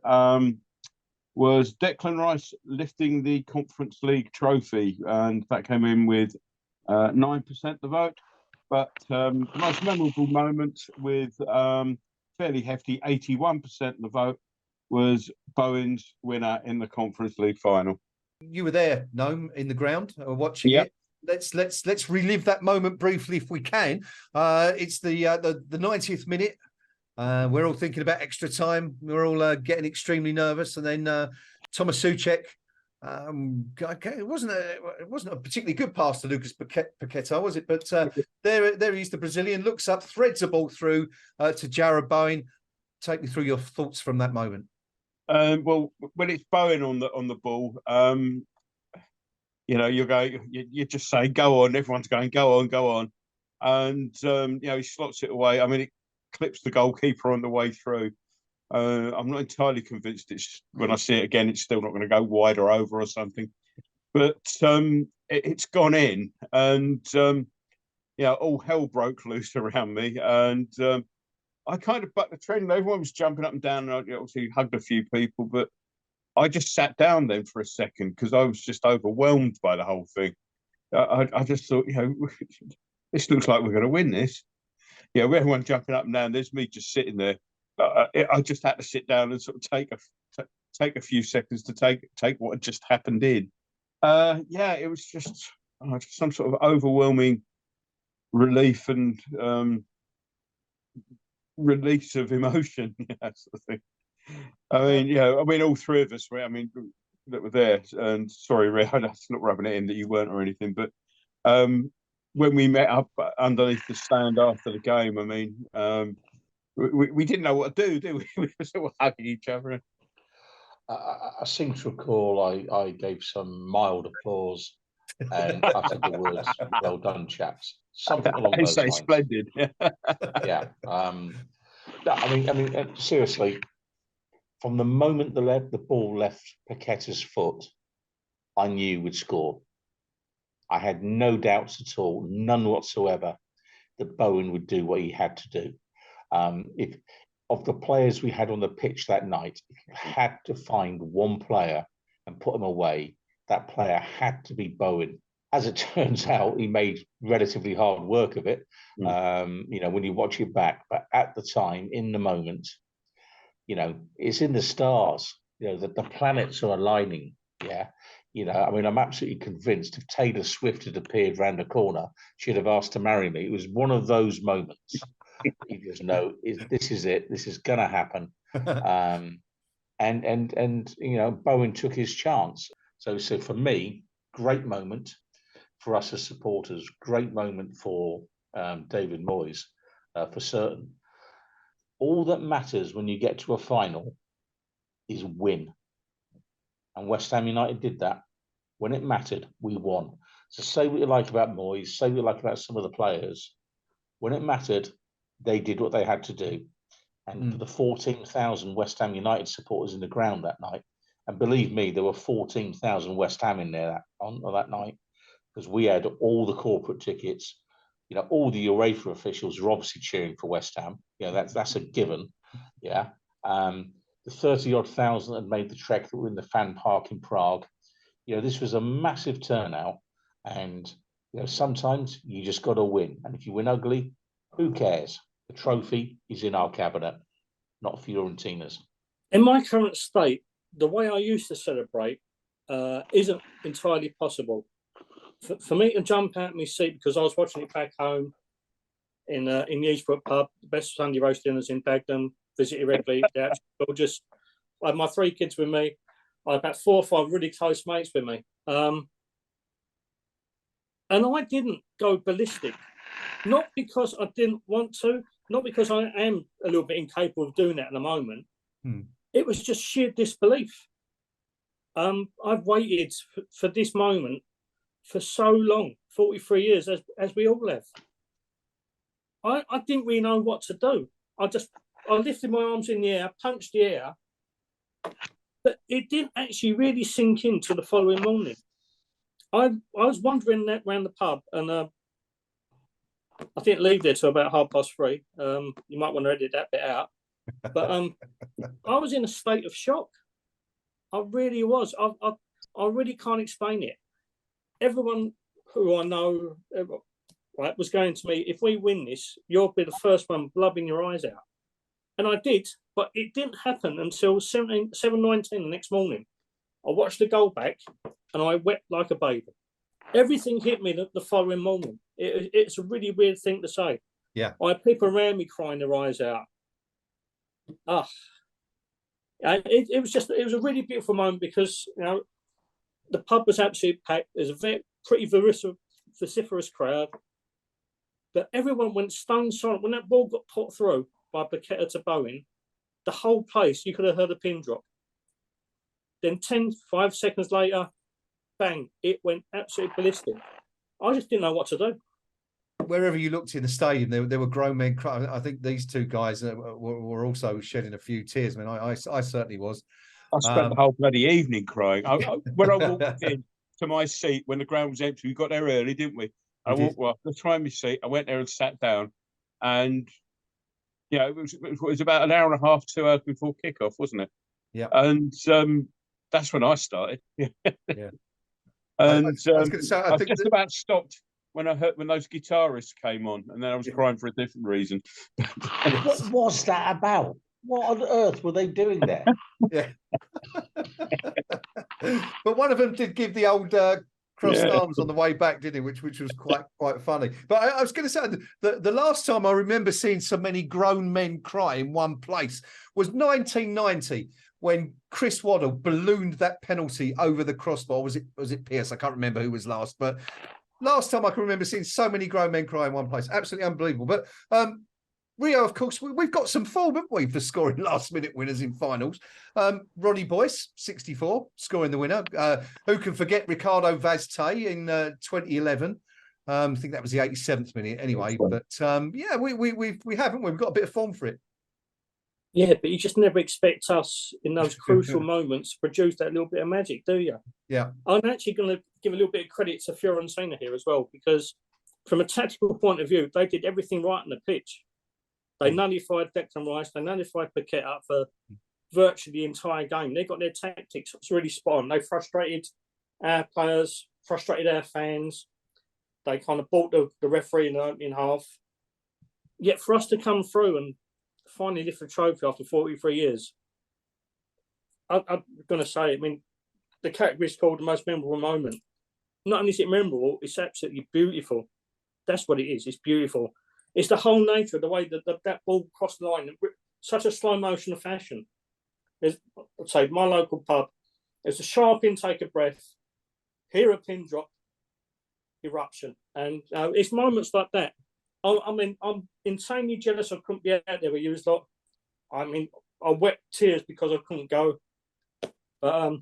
was Declan Rice lifting the Conference League trophy, and that came in with 9% of the vote. But the most memorable moment with fairly hefty 81% of the vote was Bowen's winner in the Conference League final. You were there, Gnome, in the ground, watching it. Let's relive that moment briefly if we can. It's the 90th minute. We're all thinking about extra time. We're all getting extremely nervous, and then Thomas Souček. It wasn't a particularly good pass to Lucas Paqueta, was it? But there he's the Brazilian, looks up, threads the ball through to Jarrod Bowen. Take me through your thoughts from that moment. Well, when it's Bowen on the ball, you know, you're just saying, go on. Everyone's going, go on, and you know, he slots it away. I mean, it clips the goalkeeper on the way through. I'm not entirely convinced it's, when I see it again, it's still not going to go wide or over or something. But it's gone in, and yeah, all hell broke loose around me, and I kind of bucked the trend. Everyone was jumping up and down, and I obviously hugged a few people, but I just sat down then for a second because I was just overwhelmed by the whole thing. I just thought, you know, this looks like we're going to win this. Yeah, with everyone jumping up and down, there's me just sitting there. I just had to sit down and sort of take a few seconds to take what had just happened in. Yeah, it was just some sort of overwhelming relief and release of emotion, that sort of thing. I mean, yeah, I mean, all 3 of us were, that were there. And sorry, Ray, that's not rubbing it in that you weren't or anything, but when we met up underneath the stand after the game, I mean, we didn't know what to do, did we? We were sort of hugging each other. I seem to recall I gave some mild applause and uttered the words, well done, chaps. Something along those lines. Splendid. Yeah. I mean, seriously, from the moment the ball left Paqueta's foot, I knew we'd score. I had no doubts at all, none whatsoever, that Bowen would do what he had to do. If of the players we had on the pitch that night, if you had to find one player and put him away, that player had to be Bowen. As it turns out, he made relatively hard work of it. You know, when you watch it back, but at the time, in the moment, you know, it's in the stars. You know, that the planets are aligning. Yeah. You know, I mean, I'm absolutely convinced if Taylor Swift had appeared round the corner, she'd have asked to marry me. It was one of those moments. You just know, this is it. This is going to happen. And you know, Bowen took his chance. So for me, great moment for us as supporters. Great moment for David Moyes, for certain. All that matters when you get to a final is win. And West Ham United did that. When it mattered, we won. So say what you like about Moyes, say what you like about some of the players. When it mattered, they did what they had to do. And for the 14,000 West Ham United supporters in the ground that night, and believe me, there were 14,000 West Ham in there that night, because we had all the corporate tickets. You know, all the UEFA officials were obviously cheering for West Ham. You know, that's a given. Yeah. The 30-odd thousand that made the trek that were in the fan park in Prague. You know, this was a massive turnout. And, you know, sometimes you just got to win. And if you win ugly, who cares? The trophy is in our cabinet, not Fiorentina's. In my current state, the way I used to celebrate isn't entirely possible. For me to jump out of my seat, because I was watching it back home in the Eastbrook pub, the best Sunday roast dinners in Baghdad, visited regularly. Just I had my 3 kids with me. I had about 4 or 5 really close mates with me. And I didn't go ballistic. Not because I didn't want to, not because I am a little bit incapable of doing that at the moment. It was just sheer disbelief. I've waited for this moment for so long, 43 years, as we all have. I didn't really know what to do. I lifted my arms in the air, punched the air, but it didn't actually really sink in till the following morning. I was wandering around the pub, and I didn't leave there till about 3:30. You might want to edit that bit out. But I was in a state of shock. I really was. I really can't explain it. Everyone who I know was going to me, if we win this, you'll be the first one blubbing your eyes out. And I did, but it didn't happen until 7:19 the next morning. I watched the goal back and I wept like a baby. Everything hit me the following morning. It's a really weird thing to say. Yeah. I had people around me crying their eyes out. And it was a really beautiful moment, because, you know, the pub was absolutely packed. There's a pretty vociferous crowd. But everyone went stone silent. When that ball got put through by Paqueta to Bowen, the whole place, you could have heard a pin drop. Then 5 seconds later, bang, it went absolutely ballistic. I just didn't know what to do. Wherever you looked in the stadium, there were grown men crying. I think these 2 guys were also shedding a few tears. I mean, I certainly was. I spent the whole bloody evening crying. When I walked in to my seat, when the ground was empty, we got there early, didn't we? I walked up to try my seat. I went there and sat down, and it was about an hour and a half, 2 hours before kickoff, wasn't it? Yeah. And that's when I started. Yeah. I And was going to say, I think just about stopped when those guitarists came on, and then I was crying for a different reason. What was that about? What on earth were they doing there? Yeah. But one of them did give the old crossed arms on the way back, didn't he? Which was quite funny. But I was going to say, the last time I remember seeing so many grown men cry in one place was 1990, when Chris Waddle ballooned that penalty over the crossbar. Was it Pierce? I can't remember who was last, but last time I can remember seeing so many grown men cry in one place. Absolutely unbelievable. But Rio, of course, we've got some form, haven't we, for scoring last-minute winners in finals. Ronnie Boyce, 64, scoring the winner. Who can forget Ricardo Vazte in 2011? I think that was the 87th minute anyway. But we haven't. We've got a bit of form for it. Yeah, but you just never expect us in those crucial moments to produce that little bit of magic, do you? Yeah. I'm actually going to give a little bit of credit to Fiorentina here as well, because from a tactical point of view, they did everything right on the pitch. They nullified Declan Rice. They nullified Paqueta for virtually the entire game. They got their tactics really spot on. They frustrated our players, frustrated our fans. They kind of bought the referee in the opening half. Yet for us to come through and finally lift the trophy after 43 years, I'm going to say, I mean, the category is called the most memorable moment. Not only is it memorable, it's absolutely beautiful. That's what it is. It's beautiful. It's the whole nature of the way that ball crossed the line in such a slow motion of fashion. I'd say my local pub, there's a sharp intake of breath, hear a pin drop, eruption. And it's moments like that. I mean, I'm insanely jealous I couldn't be out there with you. I mean, I wept tears because I couldn't go. But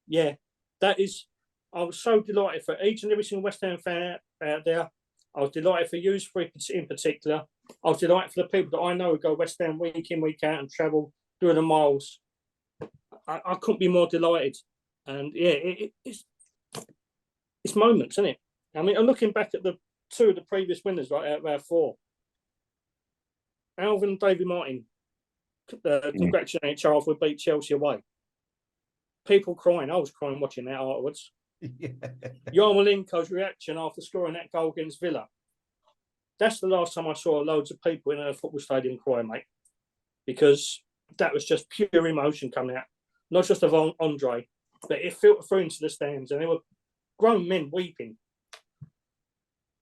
yeah, that is. I was so delighted for each and every single West Ham fan out there. I was delighted for you three in particular. I was delighted for the people that I know who go West Ham week in, week out and travel doing the miles. I couldn't be more delighted. And yeah, it's moments, isn't it? I mean, I'm looking back at the two of the previous winners, right, out of our four. Alvin and David Martin, congratulating Charles, we beat Chelsea away. People crying. I was crying watching that afterwards. Yeah. Yarmolenko's reaction after scoring that goal against Villa. That's the last time I saw loads of people in a football stadium cry, mate. Because that was just pure emotion coming out. Not just of Andre, but it filtered through into the stands and there were grown men weeping.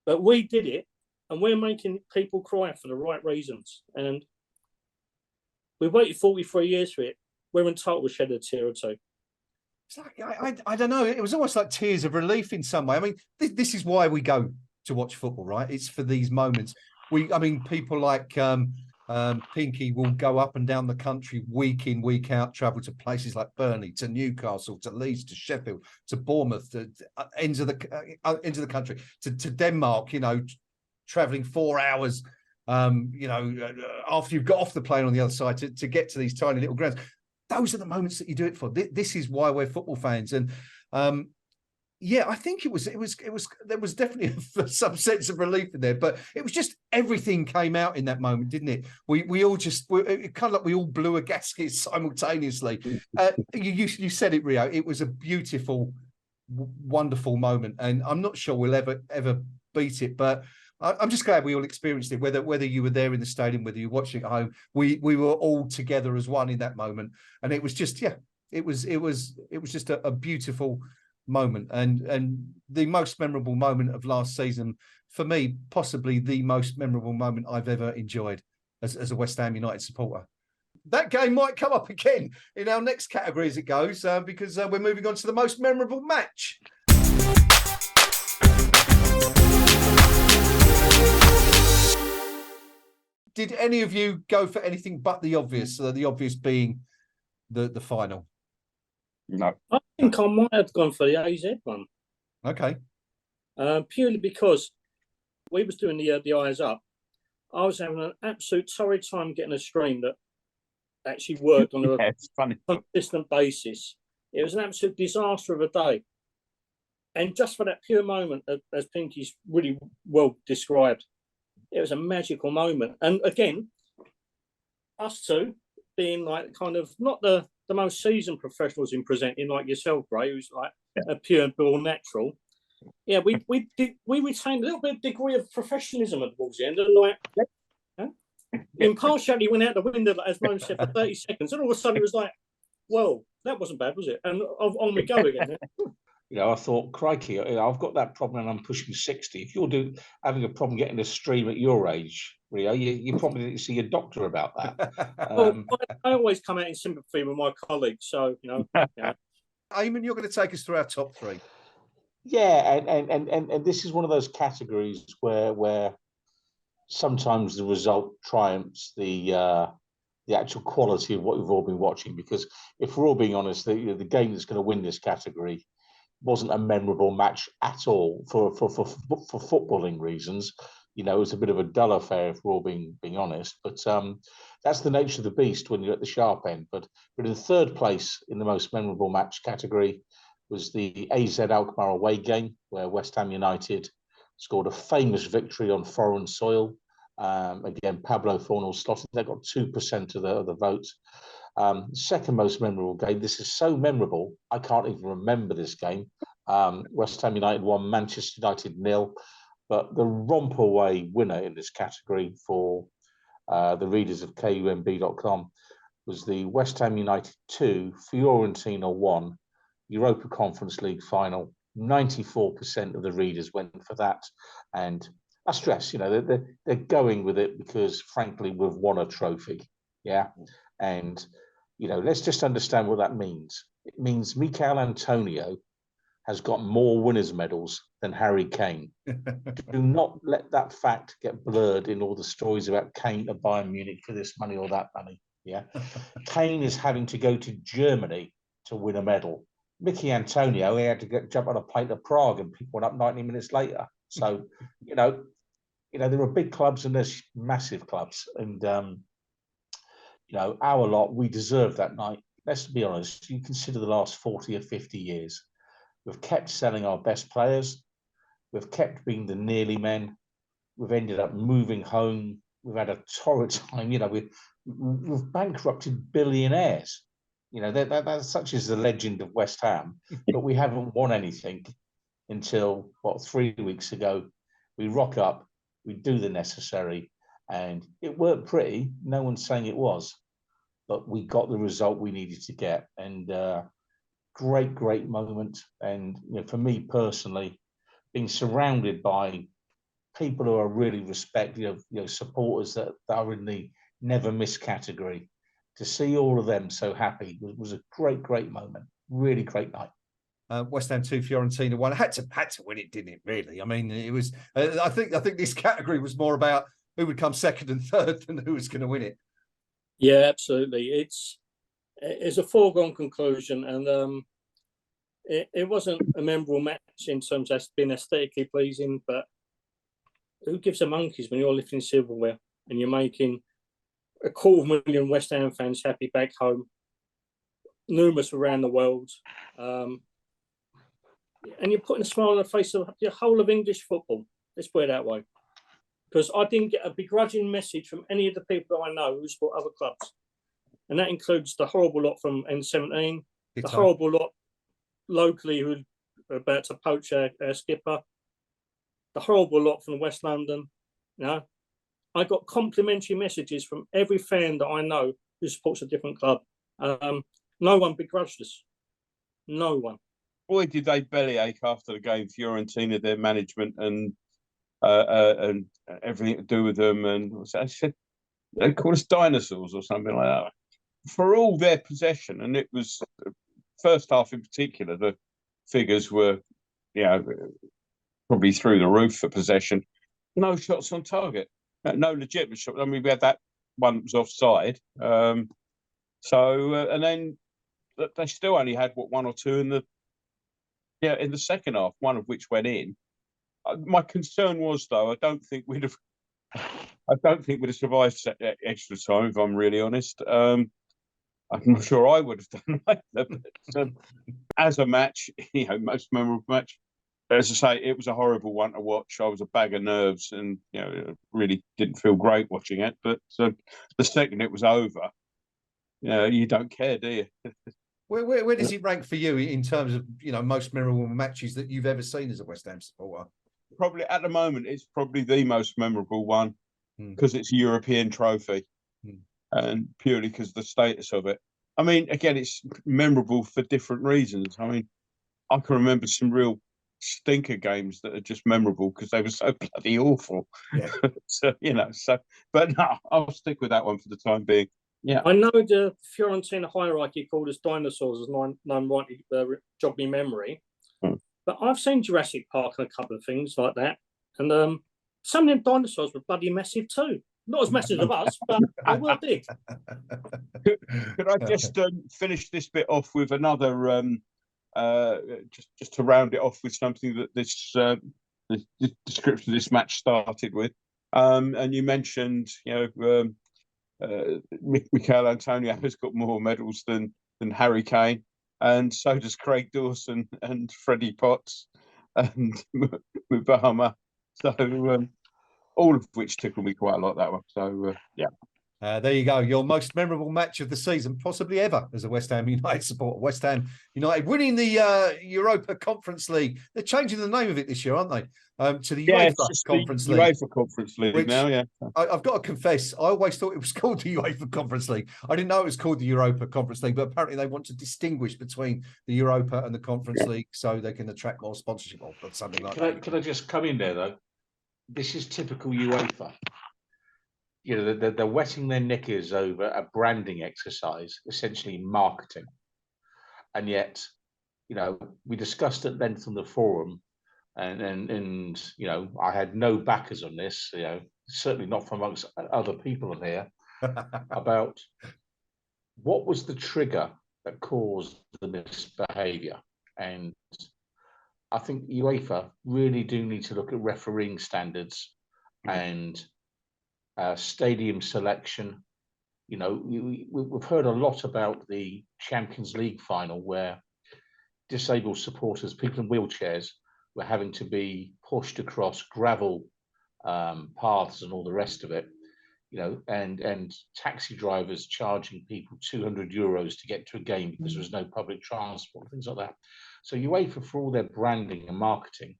But we did it and we're making people cry for the right reasons. And we waited 43 years for it. We're entitled to shed a tear or two. It's like, I don't know. It was almost like tears of relief in some way. I mean, this is why we go to watch football, right? It's for these moments. People like Pinky will go up and down the country week in, week out, travel to places like Burnley, to Newcastle, to Leeds, to Sheffield, to Bournemouth, to ends of the country, to Denmark. You know, traveling 4 hours. After you've got off the plane on the other side to get to these tiny little grounds. Those are the moments that you do it for. This is why we're football fans. And yeah, I think it was there was definitely some sense of relief in there, but it was just everything came out in that moment, didn't it? We all just it kind of like we all blew a gasket simultaneously. You said it, Rio. It was a beautiful, wonderful moment, and I'm not sure we'll ever beat it, but I'm just glad we all experienced it. Whether you were there in the stadium, whether you were watching at home, we were all together as one in that moment, and it was just it was just a beautiful moment, and the most memorable moment of last season for me, possibly the most memorable moment I've ever enjoyed as a West Ham United supporter. That game might come up again in our next category as it goes, because we're moving on to the most memorable match. Did any of you go for anything but the obvious? The obvious being the final. No. I think I might have gone for the AZ one. Okay. Purely because we was doing the eyes up. I was having an absolute torrid time getting a stream that actually worked on a consistent basis. It was an absolute disaster of a day. And just for that pure moment, as Pinky's really well described, it was a magical moment. And again, us two being like kind of not the most seasoned professionals in presenting like yourself, Ray, who's like a pure and born natural. Yeah, we retained a little bit of degree of professionalism towards the end. And like, impartiality went out the window, as Gnome said, for 30 seconds. And all of a sudden it was like, well, that wasn't bad, was it? And on we go again. You know, I thought, crikey, I've got that problem and I'm pushing 60. If you're having a problem getting a stream at your age, Rio, you probably need to see a doctor about that. Well, I always come out in sympathy with my colleagues, so, you know. Yeah. Eamon, you're going to take us through our top three. Yeah, and this is one of those categories where sometimes the result triumphs the actual quality of what we've all been watching. Because if we're all being honest, the game that's going to win this category wasn't a memorable match at all for footballing reasons. You know, it was a bit of a dull affair if we're all being honest. But that's the nature of the beast when you're at the sharp end. But in third place in the most memorable match category was the AZ Alkmaar away game, where West Ham United scored a famous victory on foreign soil. Again, Pablo Fornal slotted. They got 2% of the vote. Second most memorable game. This is so memorable, I can't even remember this game. West Ham United won, Manchester United 0. But the romp-away winner in this category for the readers of KUMB.com was the West Ham United 2, Fiorentina 1 Europa Conference League final. 94% of the readers went for that. And I stress, you know, they're going with it because, frankly, we've won a trophy. Yeah. And, you know, let's just understand what that means. It means Mikel Antonio has got more winners' medals than Harry Kane. Do not let that fact get blurred in all the stories about Kane to Bayern Munich for this money or that money. Yeah. Kane is having to go to Germany to win a medal. Mickey Antonio, he had to jump on a plane to Prague and pick one up 90 minutes later. So, there are big clubs and there's massive clubs. And, our lot, we deserved that night. Let's be honest, you consider the last 40 or 50 years, we've kept selling our best players. We've kept being the nearly men. We've ended up moving home. We've had a torrid time. We've bankrupted billionaires. That's such is the legend of West Ham. But we haven't won anything until 3 weeks ago. We rock up, we do the necessary, and it weren't pretty. No one's saying it was, but we got the result we needed to get. And great moment. And for me personally, being surrounded by people who are really respected, supporters that are in the never miss category, to see all of them so happy was a great moment. Really great night. West Ham 2, Fiorentina 1. Had to win it, didn't it? Really? I mean, it was. I think this category was more about who would come second and third than who was going to win it. Yeah, absolutely. It's a foregone conclusion, and it wasn't a memorable match in terms of being aesthetically pleasing, but who gives a monkeys when you're lifting silverware and you're making 250,000 West Ham fans happy back home, numerous around the world, and you're putting a smile on the face of the whole of English football. Let's put it that way. Because I didn't get a begrudging message from any of the people I know who support other clubs. And that includes the horrible lot from N17, the horrible lot locally who are about to poach our skipper, the horrible lot from West London. I got complimentary messages from every fan that I know who supports a different club. No one begrudged us. No one. Boy, did they bellyache after the game, Fiorentina, their management and everything to do with them. And I said, they called us dinosaurs or something like that. For all their possession, and it was first half in particular, the figures were, probably through the roof for possession. No shots on target, no legitimate shots. I mean, we had that one that was offside. And then they still only had one or two in the second half, one of which went in. My concern was, though, I don't think we'd have survived extra time, if I'm really honest. I'm not sure I would have done either. But, as a match, most memorable match. As I say, it was a horrible one to watch. I was a bag of nerves, and really didn't feel great watching it. But the second it was over, you don't care, do you? Where does it rank for you in terms of most memorable matches that you've ever seen as a West Ham supporter? Probably at the moment, it's probably the most memorable one because it's a European trophy, and purely because of the status of it. I mean, again, it's memorable for different reasons. I mean, I can remember some real stinker games that are just memorable because they were so bloody awful. Yeah. But no, I'll stick with that one for the time being. Yeah. I know the Fiorentina hierarchy called us dinosaurs as none rightly jogged me memory. But I've seen Jurassic Park and a couple of things like that. And some of them dinosaurs were bloody massive too. Not as massive as us, but they were big. Could I just finish this bit off with another, just to round it off with something that this description of this match started with. And you mentioned, Mikel Antonio has got more medals than Harry Kane. And so does Craig Dawson and Freddie Potts and Mubama. So all of which tickled me quite a lot, that one. So, yeah. There you go. Your most memorable match of the season, possibly ever, as a West Ham United supporter. West Ham United winning the Europa Conference League. They're changing the name of it this year, aren't they? To the UEFA Conference League. UEFA Conference League now, yeah. I've got to confess, I always thought it was called the UEFA Conference League. I didn't know it was called the Europa Conference League, but apparently they want to distinguish between the Europa and the Conference League so they can attract more sponsorship or something like that. Can I just come in there, though? This is typical UEFA. They're wetting their knickers over a branding exercise, essentially marketing. And yet, we discussed at length on the forum, and I had no backers on this, certainly not from amongst other people in here, about what was the trigger that caused the misbehaviour. And I think UEFA really do need to look at refereeing standards and stadium selection. You know, we've heard a lot about the Champions League final where disabled supporters, people in wheelchairs, were having to be pushed across gravel paths and all the rest of it. You know, and taxi drivers charging people €200 to get to a game because there was no public transport, things like that. So UEFA, for all their branding and marketing,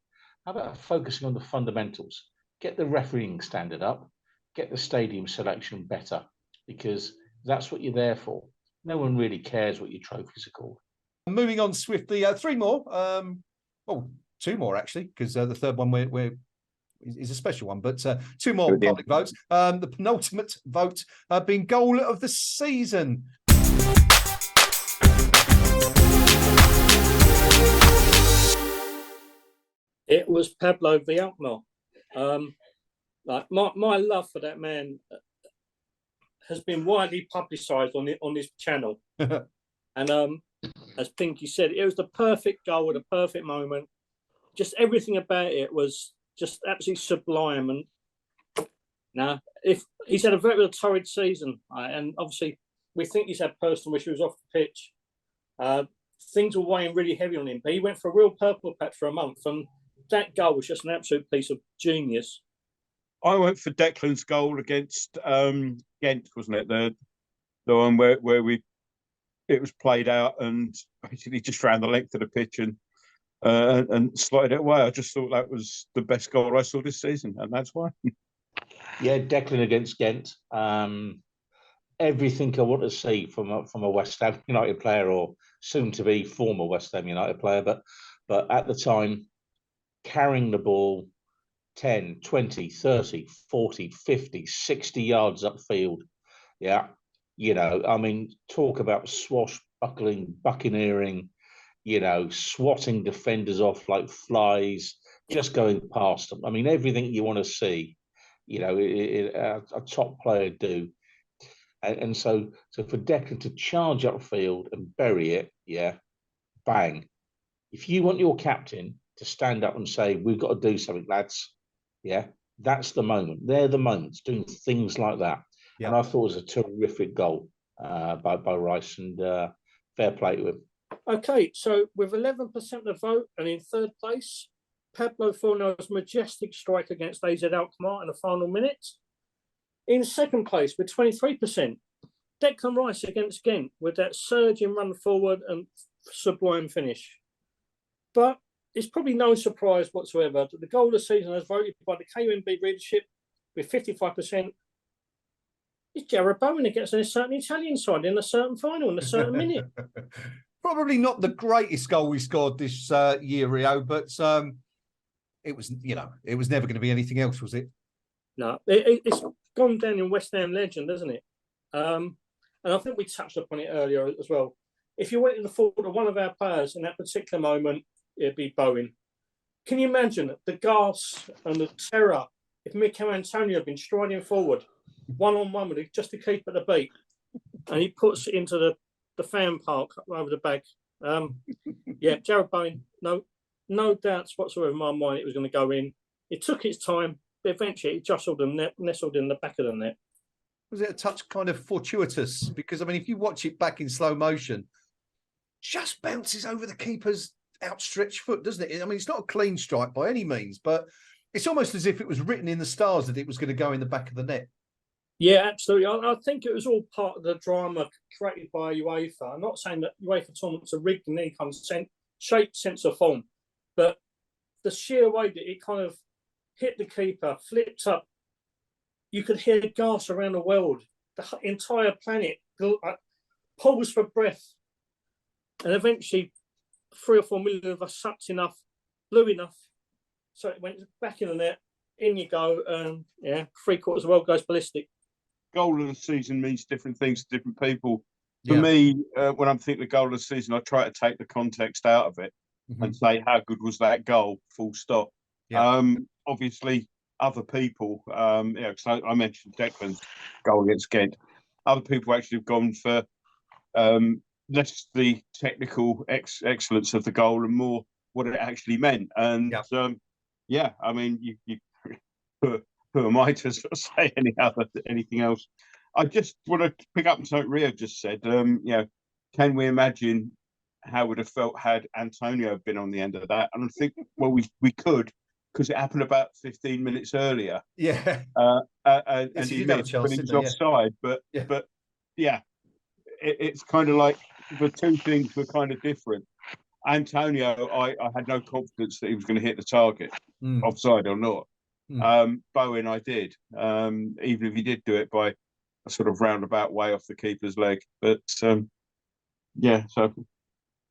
how about focusing on the fundamentals? Get the refereeing standard up, get the stadium selection better, because that's what you're there for. No one really cares what your trophies are called. Moving on swiftly, three more. Two more actually, because the third one is a special one, but two more public votes. The penultimate vote being goal of the season. It was Pablo Villamor. Like my love for that man has been widely publicised on this channel, and as Pinky said, it was the perfect goal at the perfect moment. Just everything about it was just absolutely sublime. And now, if he's had a very torrid season, and obviously we think he's had personal issues off the pitch, things were weighing really heavy on him. But he went for a real purple patch for a month, and that goal was just an absolute piece of genius. I went for Declan's goal against Ghent, wasn't it? The one where it was played out and basically just ran the length of the pitch and slotted it away. I just thought that was the best goal I saw this season, and that's why. Yeah, Declan against Ghent. Everything I want to see from a West Ham United player, or soon to be former West Ham United player, but at the time, carrying the ball 10, 20, 30, 40, 50, 60 yards upfield. Yeah. You know, I mean, talk about swashbuckling, buccaneering, you know, swatting defenders off like flies, just going past them. I mean, everything you want to see, you know, a top player do. And so for Declan to charge upfield and bury it, yeah, bang. If you want your captain to stand up and say, we've got to do something, lads, yeah, that's the moment. They're the moments, doing things like that. Yeah. And I thought it was a terrific goal by Rice, and fair play to him. Okay, so with 11% of the vote and in third place, Pablo Fornel's majestic strike against AZ Alkmaar in the final minute. In second place with 23%, Declan Rice against Ghent with that surging run forward and sublime finish. But it's probably no surprise whatsoever that the goal of the season, as voted by the KUMB readership with 55%, is Jared Bowen against a certain Italian side in a certain final in a certain minute. Probably not the greatest goal we scored this year, Rio, but it was, you know, it was never going to be anything else, was it? No, it's gone down in West Ham legend, hasn't it? And I think we touched upon it earlier as well. If you went in the fault of one of our players in that particular moment, it'd be Bowen. Can you imagine the gas and the terror if Mikel Antonio had been striding forward one-on-one with it just to keep at the beat, and he puts it into the fan park over the bag? Yeah, Jared Bowen, no doubts whatsoever in my mind it was going to go in. It took its time, but eventually it jostled and nestled in the back of the net. Was it a touch kind of fortuitous? Because, I mean, if you watch it back in slow motion, just bounces over the keeper's outstretched foot, doesn't it? I mean, it's not a clean strike by any means, but it's almost as if it was written in the stars that it was going to go in the back of the net. Yeah, absolutely. I think it was all part of the drama created by UEFA. I'm not saying that UEFA tournaments are rigged in any kind of shape, sense, or form, but the sheer way that it kind of hit the keeper, flipped up, you could hear gas around the world, the entire planet pause for breath, and eventually 3 or 4 million of us sucked enough, blew enough, so it went back in the net. In you go, and yeah, 3/4 of the world goes ballistic. Goal of the season means different things to different people. For me, when I'm thinking of goal of the season, I try to take the context out of it and say, how good was that goal? Full stop. Yeah. Obviously, other people, because I mentioned Declan's goal against Ghent. Other people actually have gone for less the technical excellence of the goal and more what it actually meant. And yeah, I mean, you who am I to sort of say anything else? I just want to pick up on something Rio just said. You know, can we imagine how it would have felt had Antonio been on the end of that? And I think, well, we could, because it happened about 15 minutes earlier. Yeah. And he did have a missed chance, when he didn't was he? offside. But yeah, it's kind of like the two things were kind of different. Antonio, I had no confidence that he was going to hit the target, offside or not. Bowen, I did, even if he did do it by a sort of roundabout way off the keeper's leg. But yeah, so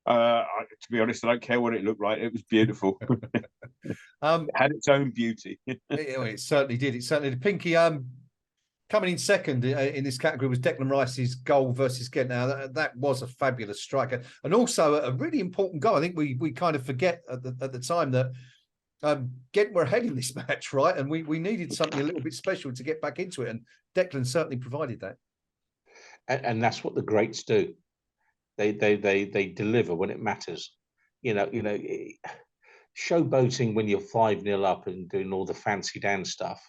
to be honest, I don't care what it looked like. It was beautiful. It had its own beauty. It certainly did. It certainly did. Pinky, coming in second in this category was Declan Rice's goal versus Ghent. Now, that was a fabulous striker and also a really important goal. I think we kind of forget at the time that Ghent were ahead in this match, right? And we needed something a little bit special to get back into it. And Declan certainly provided that. And that's what the greats do. They deliver when it matters. You know, showboating when you're 5-0 up and doing all the fancy dance stuff.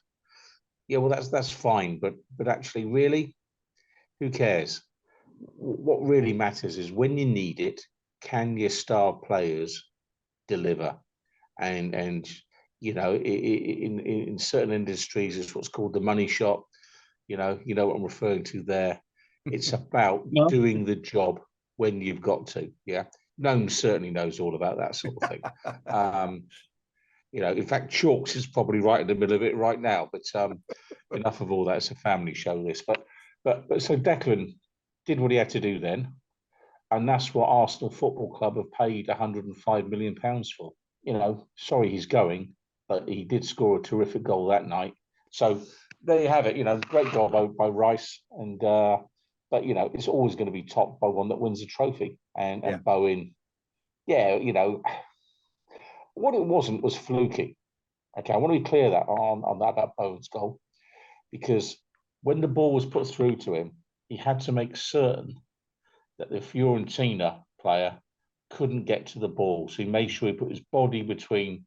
Yeah, well, that's fine, but actually, really, who cares? What really matters is when you need it, can your star players deliver? And you know, in certain industries, it's what's called the money shot. You know what I'm referring to there. It's about doing the job when you've got to. Yeah, Gnome certainly knows all about that sort of thing. You know, in fact, Chalks is probably right in the middle of it right now. But enough of all that. It's a family show, this. But so Declan did what he had to do then, and that's what Arsenal Football Club have paid £105 million for. You know, sorry he's going, but he did score a terrific goal that night. So there you have it. You know, great job by Rice, and but you know, it's always going to be topped by one that wins a trophy. And Bowen, yeah, you know. What it wasn't was fluky. Okay, I want to be clear that on that about Bowen's goal, because when the ball was put through to him, he had to make certain that the Fiorentina player couldn't get to the ball. So he made sure he put his body between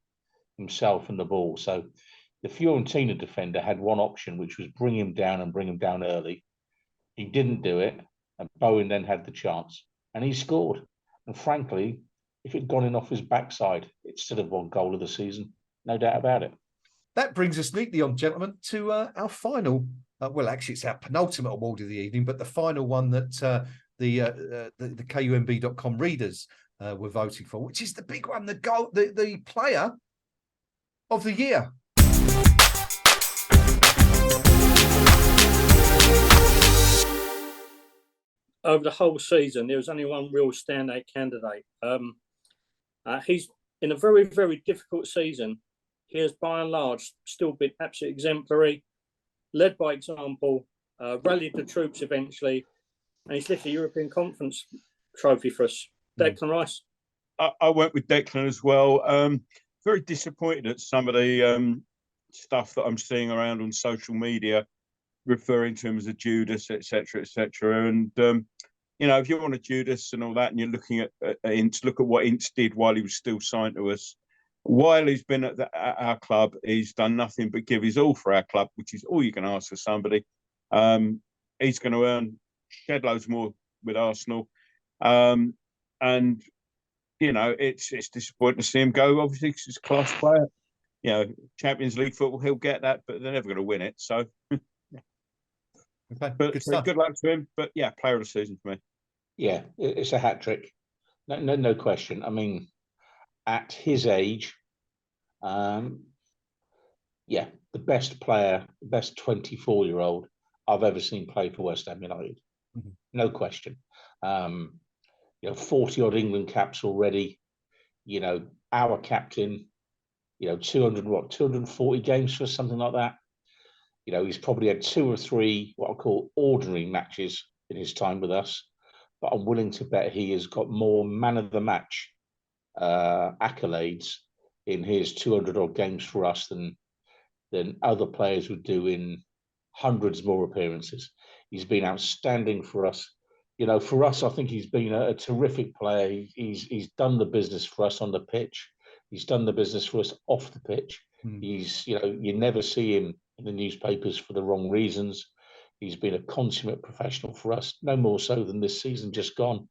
himself and the ball. So the Fiorentina defender had one option, which was bring him down early. He didn't do it, and Bowen then had the chance, and he scored. And frankly, if it'd gone in off his backside, it still have won goal of the season. No doubt about it. That brings us neatly on, gentlemen, to our final. Well, actually, it's our penultimate award of the evening, but the final one that the KUMB.com readers were voting for, which is the big one, the player of the year. Over the whole season, there was only one real standout candidate. He's in a very, very difficult season. He has, by and large, still been absolutely exemplary, led by example, rallied the troops eventually, and he's lifted the European Conference trophy for us. Declan Rice. I went with Declan as well. Very disappointed at some of the stuff that I'm seeing around on social media, referring to him as a Judas, etc., etc. And you know, if you want a Judas and all that, and you're looking at Ince, look at what Ince did while he was still signed to us. While he's been at our club, he's done nothing but give his all for our club, which is all you can ask for somebody. He's going to earn shed loads more with Arsenal, and you know, it's disappointing to see him go. Obviously, because he's a class player. You know, Champions League football, he'll get that, but they're never going to win it. So. Okay, but good luck to him. But yeah, player of the season for me. Yeah, it's a hat trick, no question. I mean, at his age, yeah, the best player, the best 24-year-old I've ever seen play for West Ham United, no question. You know, 40-odd England caps already. You know, our captain. You know, 240 games for something like that. You know, he's probably had 2 or 3 what I call ordinary matches in his time with us, but I'm willing to bet he has got more man of the match accolades in his 200-odd games for us than other players would do in hundreds more appearances. He's been outstanding for us You know, for us, I think he's been a terrific player. He's done the business for us on the pitch. He's done the business for us off the pitch. He's, you know, you never see him in the newspapers for the wrong reasons. He's been a consummate professional for us, no more so than this season just gone.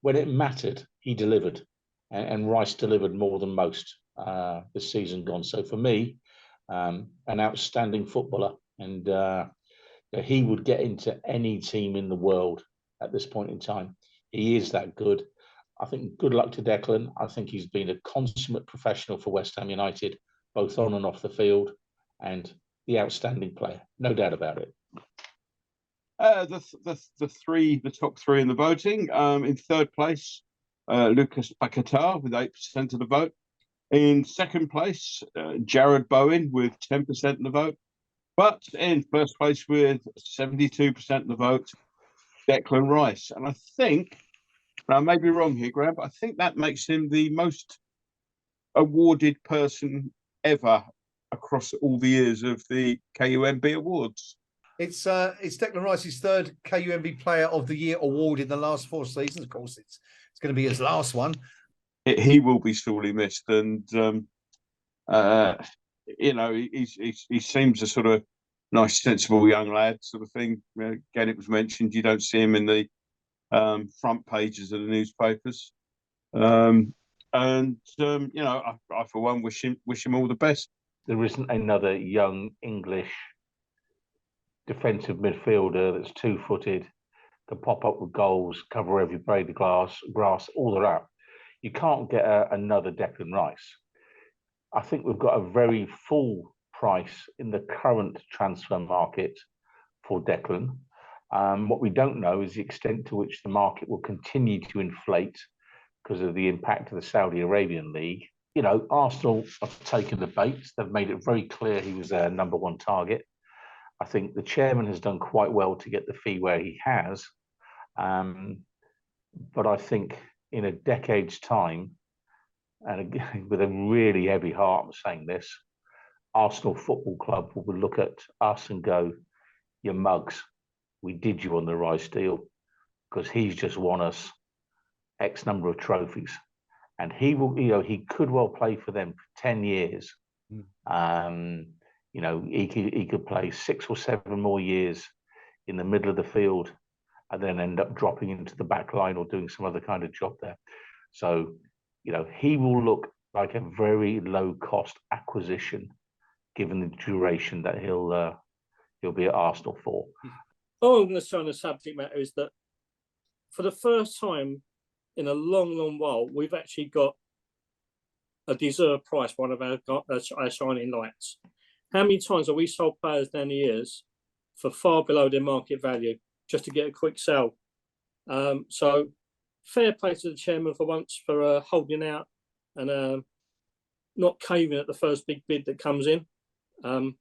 When it mattered, he delivered, and Rice delivered more than most this season gone. So for me, an outstanding footballer, and he would get into any team in the world at this point in time. He is that good. I think good luck to Declan. I think he's been a consummate professional for West Ham United, both on and off the field, and the outstanding player, no doubt about it. The top three in the voting. In third place, Lucas Paquetá with 8% of the vote. In second place, Jared Bowen with 10% of the vote. But in first place with 72% of the vote, Declan Rice. And I think, I may be wrong here, Graham, but I think that makes him the most awarded person ever across all the years of the KUMB Awards. It's Declan Rice's third KUMB Player of the Year award in the last 4 seasons. Of course, it's going to be his last one. He will be sorely missed, and you know, he seems a sort of nice, sensible young lad, sort of thing. Again, it was mentioned you don't see him in the front pages of the newspapers, and you know, I for one wish him all the best. There isn't another young English defensive midfielder that's 2-footed, can pop up with goals, cover every blade of grass, all of that. You can't get another Declan Rice. I think we've got a very full price in the current transfer market for Declan. What we don't know is the extent to which the market will continue to inflate because of the impact of the Saudi Arabian League. You know, Arsenal have taken the bait. They've made it very clear he was their number one target. I think the chairman has done quite well to get the fee where he has. But I think in a decade's time, and again, with a really heavy heart, I'm saying this, Arsenal Football Club will look at us and go, "You mugs, we did you on the Rice deal because he's just won us X number of trophies." And he will, you know, he could well play for them for 10 years. You know, he could play 6 or 7 more years in the middle of the field and then end up dropping into the back line or doing some other kind of job there. So, you know, he will look like a very low cost acquisition given the duration that he'll be at Arsenal for. All I'm going to say on the subject matter is that for the first time in a long, long while, we've actually got a deserved price, one of our shining lights. How many times have we sold players down the years for far below their market value just to get a quick sell? So fair play to the chairman for once for holding out and not caving at the first big bid that comes in. And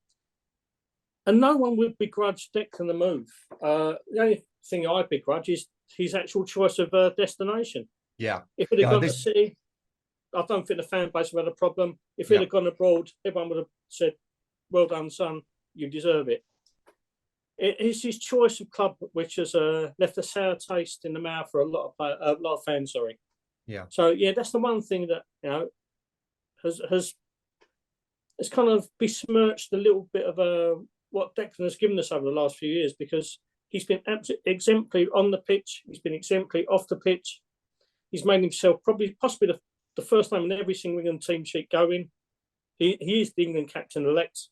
no one would begrudge Declan the move. The only thing I begrudge is his actual choice of destination. Yeah. If it had gone to City, I don't think the fan base would have a problem. If it had gone abroad, everyone would have said, "Well done, son, you deserve it." It is his choice of club which has left a sour taste in the mouth for a lot of fans. Sorry. Yeah. So yeah, that's the one thing that, you know, has kind of besmirched a little bit of what Declan has given us over the last few years, because he's been absolutely exemplary on the pitch. He's been exemplary off the pitch. He's made himself possibly the first time in every single England team sheet going. He is the England captain-elect.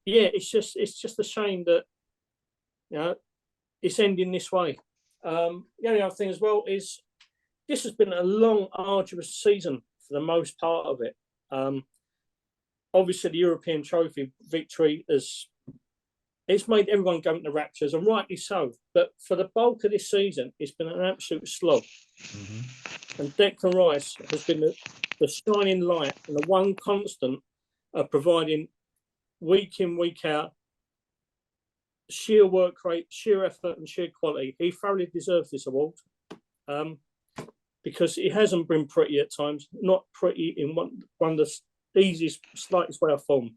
Yeah, it's just a shame that, you know, it's ending this way. The only other thing as well is this has been a long, arduous season for the most part of it. Obviously, the European trophy victory it's made everyone go into raptures, and rightly so. But for the bulk of this season, it's been an absolute slog. And Declan Rice has been the shining light and the one constant of providing week in, week out, sheer work rate, sheer effort and sheer quality. He thoroughly deserves this award because it hasn't been pretty at times, not pretty in one of the easiest, slightest way of form.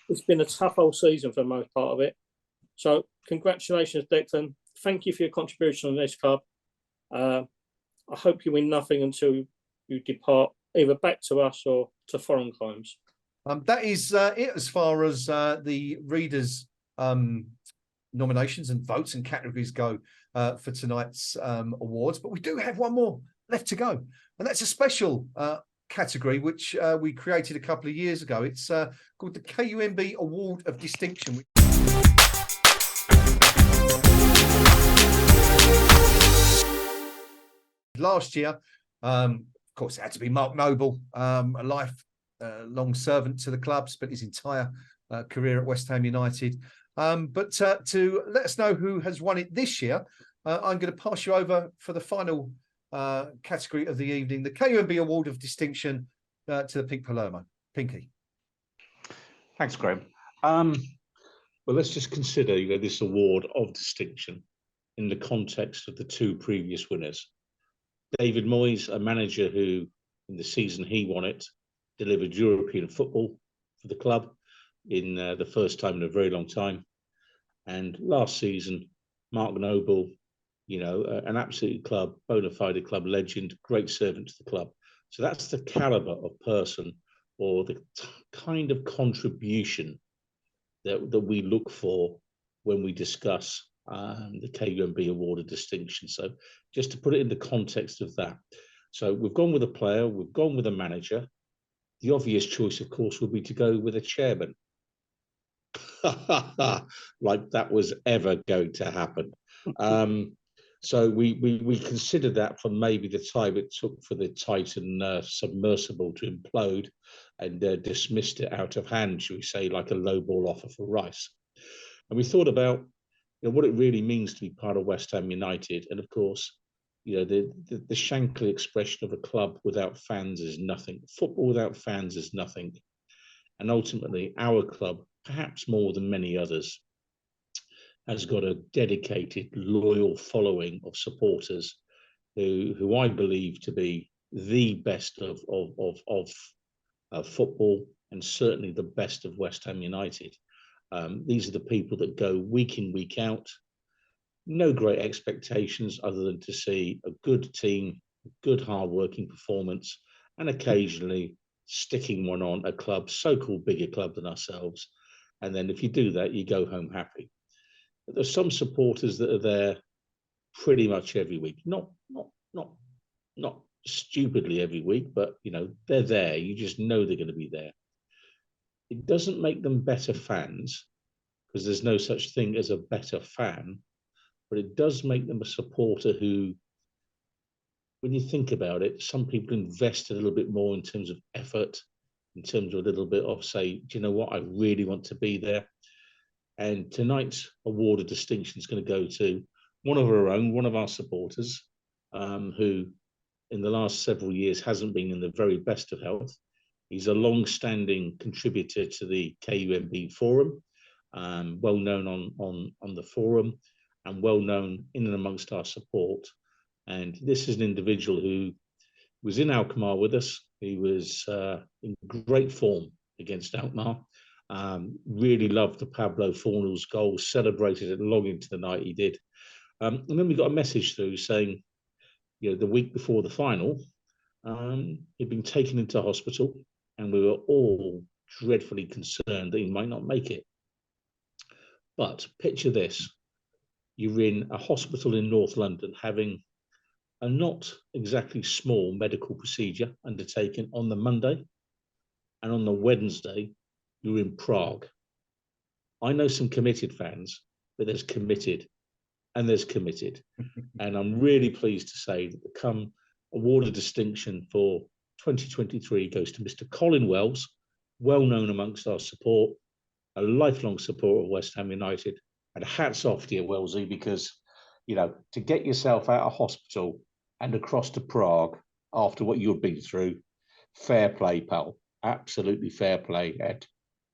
It's been a tough whole season for the most part of it. So congratulations, Declan. Thank you for your contribution on this club. I hope you win nothing until you depart either back to us or to foreign climes. That is it as far as the readers' nominations and votes and categories go for tonight's awards. But we do have one more left to go, and that's a special category which we created a couple of years ago. It's called the KUMB Award of Distinction. Last year, of course, it had to be Mark Noble, a lifelong servant to the club, spent his entire career at West Ham United. But to let us know who has won it this year, I'm going to pass you over for the final category of the evening, the KUMB Award of Distinction to the Pink Palermo. Pinky. Thanks, Graham. Well, let's just consider this award of distinction in the context of the two previous winners. David Moyes, a manager who, in the season he won it, delivered European football for the club in the first time in a very long time. And last season, Mark Noble, an absolute club, bona fide club legend, great servant to the club. So that's the caliber of person or the kind of contribution that we look for when we discuss the KUMB Award of Distinction. So just to put it in the context of that. So we've gone with a player, we've gone with a manager. The obvious choice, of course, would be to go with a chairman. Like that was ever going to happen. So we considered that for maybe the time it took for the Titan submersible to implode, and dismissed it out of hand, should we say, like a lowball offer for Rice. And we thought about what it really means to be part of West Ham United. And of course, the Shankly expression of a club without fans is nothing. Football without fans is nothing. And ultimately, our club, perhaps more than many others, has got a dedicated, loyal following of supporters who I believe to be the best of football, and certainly the best of West Ham United. These are the people that go week in, week out. No great expectations other than to see a good team, good hard-working performance, and occasionally sticking one on a club, so-called bigger club than ourselves. And then if you do that, you go home happy. But there's some supporters that are there pretty much every week. Not stupidly every week, but they're there. You just know they're going to be there. It doesn't make them better fans, because there's no such thing as a better fan, but it does make them a supporter who, when you think about it, some people invest a little bit more in terms of effort, in terms of a little bit of say, do you know what, I really want to be there. And tonight's award of distinction is going to go to one of our own, one of our supporters, who in the last several years hasn't been in the very best of health. He's a long-standing contributor to the KUMB forum, well known on the forum, and well known in and amongst our support. And this is an individual who was in Alkmaar with us. He was in great form against Alkmaar. Really loved the Pablo Fornals goal, celebrated it long into the night he did. And then we got a message through saying, the week before the final, he'd been taken into hospital, and we were all dreadfully concerned that he might not make it. But picture this. You're in a hospital in North London having a not exactly small medical procedure undertaken on the Monday, and on the Wednesday, you're in Prague. I know some committed fans, but there's committed and there's committed. And I'm really pleased to say that the KUMB Award of Distinction for 2023 goes to Mr. Colin Wells, well known amongst our support, a lifelong supporter of West Ham United. And hats off to you, Wellesley, because, to get yourself out of hospital and across to Prague after what you've been through, fair play, pal. Absolutely fair play, Ed.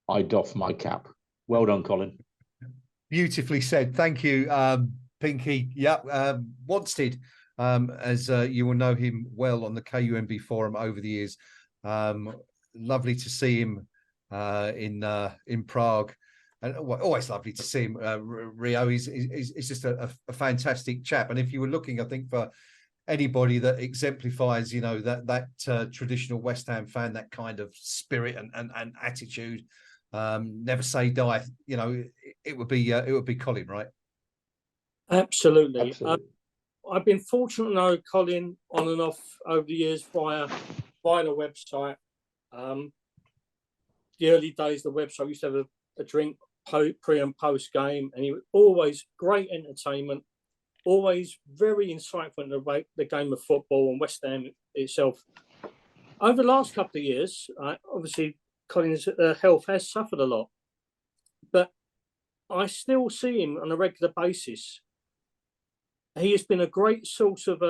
I doff my cap. Well done, Colin. Beautifully said. Thank you, Pinky. Yeah, Wanstead, as you will know him well on the KUMB forum over the years. Lovely to see him in Prague. And always lovely to see him, Rio. He's just a fantastic chap. And if you were looking, I think, for anybody that exemplifies, you know, that traditional West Ham fan, that kind of spirit and attitude. Never say die. You know, it would be Colin, right? Absolutely. Absolutely. I've been fortunate to know Colin on and off over the years via the website. The early days of the website, used to have a drink pre and post game, and he was always great entertainment, always very insightful in the game of football and West Ham itself. Over the last couple of years, obviously Colin's health has suffered a lot, but I still see him on a regular basis. He has been a great source of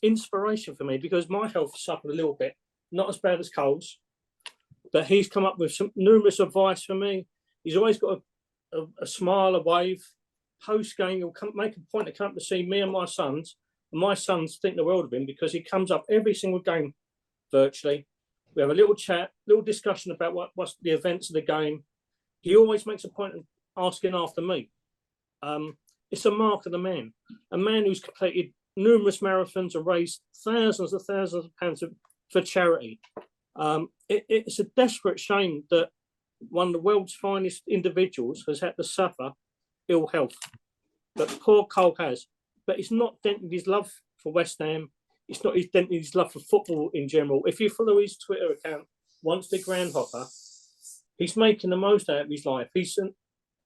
inspiration for me, because my health suffered a little bit, not as bad as Cole's, but he's come up with some numerous advice for me. He's always got a smile, a wave. Post game, he'll make a point to come to see me and my sons think the world of him, because he comes up every single game virtually. We have a little chat, little discussion about what's the events of the game. He always makes a point of asking after me. It's a mark of the man, a man who's completed numerous marathons and raised thousands of pounds for charity. It's a desperate shame that one of the world's finest individuals has had to suffer ill health, but poor Cole has. But it's not dented his love for West Ham. It's not dented his love for football in general. If you follow his Twitter account, Once the Groundhopper, he's making the most out of his life. He's an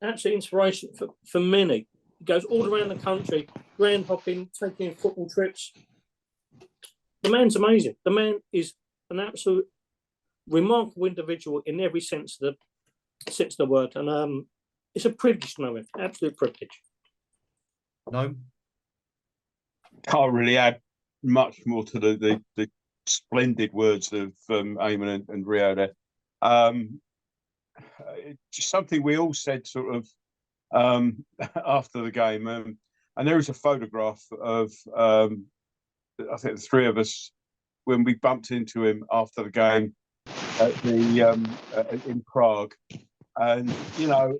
absolute inspiration for many. He goes all around the country, ground hopping, taking football trips. The man's amazing. The man is an absolute remarkable individual in every sense of the word. And it's a privilege to know him. Absolute privilege. No. Can't really add much more to the splendid words of Eamon and Rio there. Just something we all said sort of after the game, and there is a photograph of I think the three of us when we bumped into him after the game at in Prague, and you know,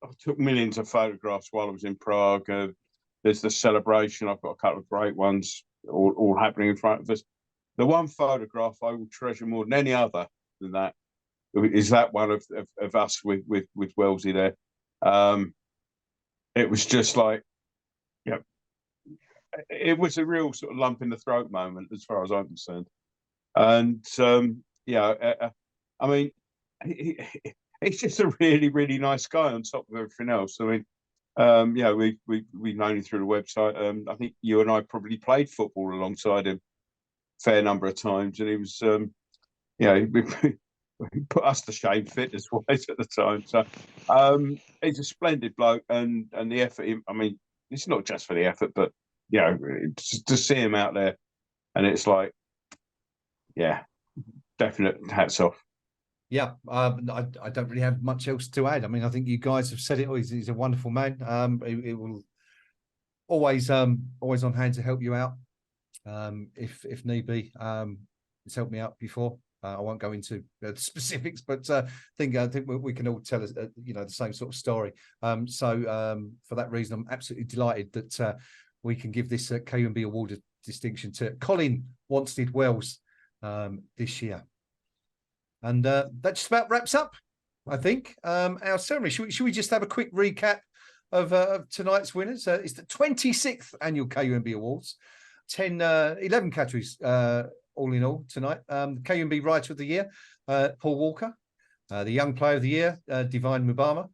I took millions of photographs while I was in Prague. There's the celebration. I've got a couple of great ones all happening in front of us. The one photograph I will treasure more than any other than that is that one of us with Wellesley there. It was just like, yeah, it was a real sort of lump in the throat moment as far as I'm concerned. And I mean, he's just a really, really nice guy on top of everything else. I mean, we've known him through the website. I think you and I probably played football alongside him a fair number of times, and he was, he put us to shame fitness-wise at the time. So he's a splendid bloke, and the effort. I mean, it's not just for the effort, but you know, to see him out there, and it's like, yeah, definite hats off. Yeah, I don't really have much else to add. I mean, I think you guys have said it. He's a wonderful man. It will always on hand to help you out if need be. It's helped me out before. I won't go into the specifics, but I think we can all tell us, the same sort of story. So for that reason, I'm absolutely delighted that we can give this KUMB Award distinction to Colin Wanstead-Wells this year. And that just about wraps up, I think, our ceremony. Should we just have a quick recap of tonight's winners? It's the 26th annual KUMB Awards, 11 categories all in all tonight. KUMB Writer of the Year, Paul Walker. The Young Player of the Year, Divine Mubama.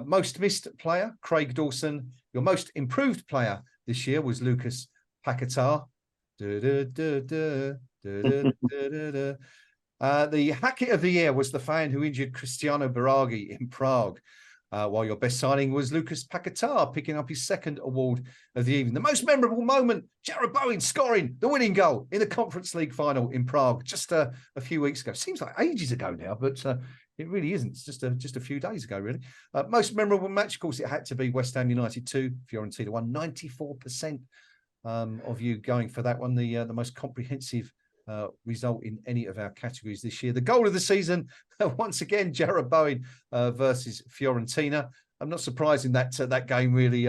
Most Missed Player, Craig Dawson. Your Most Improved Player this year was Lucas Paquetá. The Hackett of the Year was the fan who injured Cristiano Biraghi in Prague, while your best signing was Lucas Paquetá, picking up his second award of the evening. The most memorable moment, Jarrod Bowen scoring the winning goal in the Conference League final in Prague just a few weeks ago. Seems like ages ago now, but it really isn't. It's just a few days ago, really. Most memorable match, of course, it had to be West Ham United 2, Fiorentina 1. 94% of you going for that one, the most comprehensive result in any of our categories this year. The goal of the season, once again, Jarrod Bowen versus Fiorentina. I'm not surprising that that game really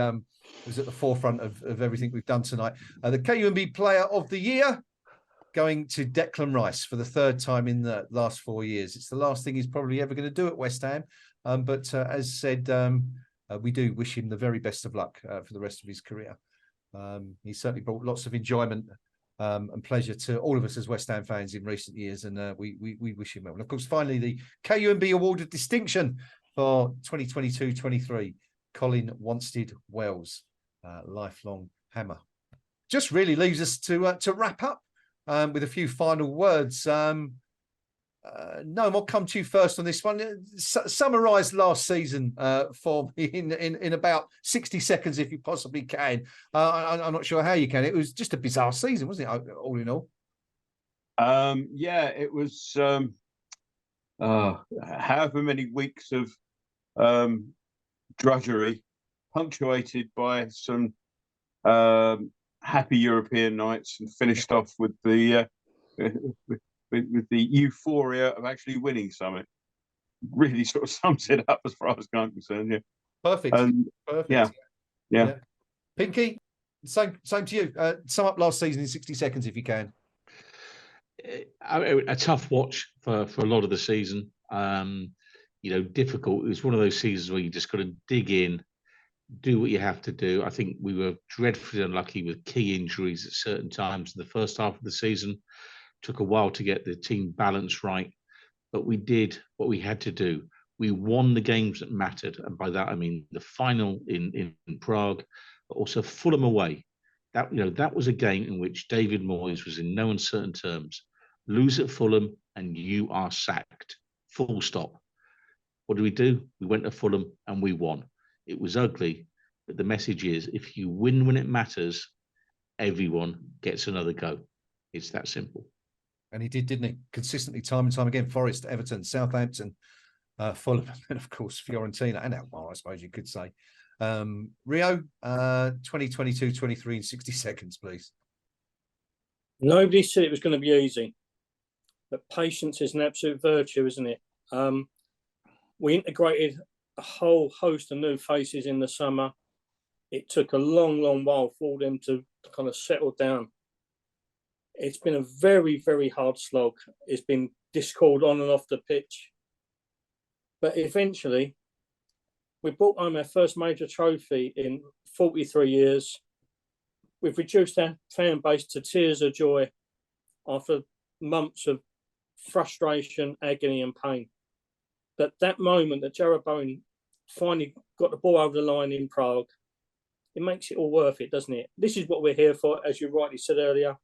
was at the forefront of everything we've done tonight. The KUMB Player of the Year going to Declan Rice for the third time in the last 4 years. It's the last thing he's probably ever going to do at West Ham. But as said, we do wish him the very best of luck for the rest of his career. He certainly brought lots of enjoyment and pleasure to all of us as West Ham fans in recent years, and we wish him well. And of course, finally, the KUMB Award of Distinction for 2022-23, Colin Wanstead Wells, lifelong Hammer. Just really leaves us to wrap up with a few final words. Noam, I'll come to you first on this one. Summarise last season for me in about 60 seconds, if you possibly can. I'm not sure how you can. It was just a bizarre season, wasn't it, all in all? Yeah, it was however many weeks of drudgery, punctuated by some happy European nights, and finished off with the with the euphoria of actually winning something. Really sort of sums it up as far as I'm concerned. Yeah, perfect. Perfect. Yeah. Pinky, same to you. Sum up last season in 60 seconds, if you can. A tough watch for a lot of the season. Difficult. It was one of those seasons where you just got to dig in, do what you have to do. I think we were dreadfully unlucky with key injuries at certain times in the first half of the season. Took a while to get the team balance right, but we did what we had to do. We won the games that mattered, and by that I mean the final in Prague, but also Fulham away. That was a game in which David Moyes was in no uncertain terms. Lose at Fulham and you are sacked. Full stop. What do? We went to Fulham and we won. It was ugly, but the message is, if you win when it matters, everyone gets another go. It's that simple. And he did, didn't he? Consistently, time and time again. Forest, Everton, Southampton, Fulham, and of course Fiorentina and Alkmaar, I suppose you could say. Rio, 2022-23 in 60 seconds, please. Nobody said it was going to be easy, but patience is an absolute virtue, isn't it? We integrated a whole host of new faces in the summer. It took a long, long while for them to kind of settle down. It's been a very, very hard slog. It's been discord on and off the pitch. But eventually, we brought home our first major trophy in 43 years. We've reduced our fan base to tears of joy after months of frustration, agony and pain. But that moment that Jarrod Bowen finally got the ball over the line in Prague, it makes it all worth it, doesn't it? This is what we're here for, as you rightly said earlier.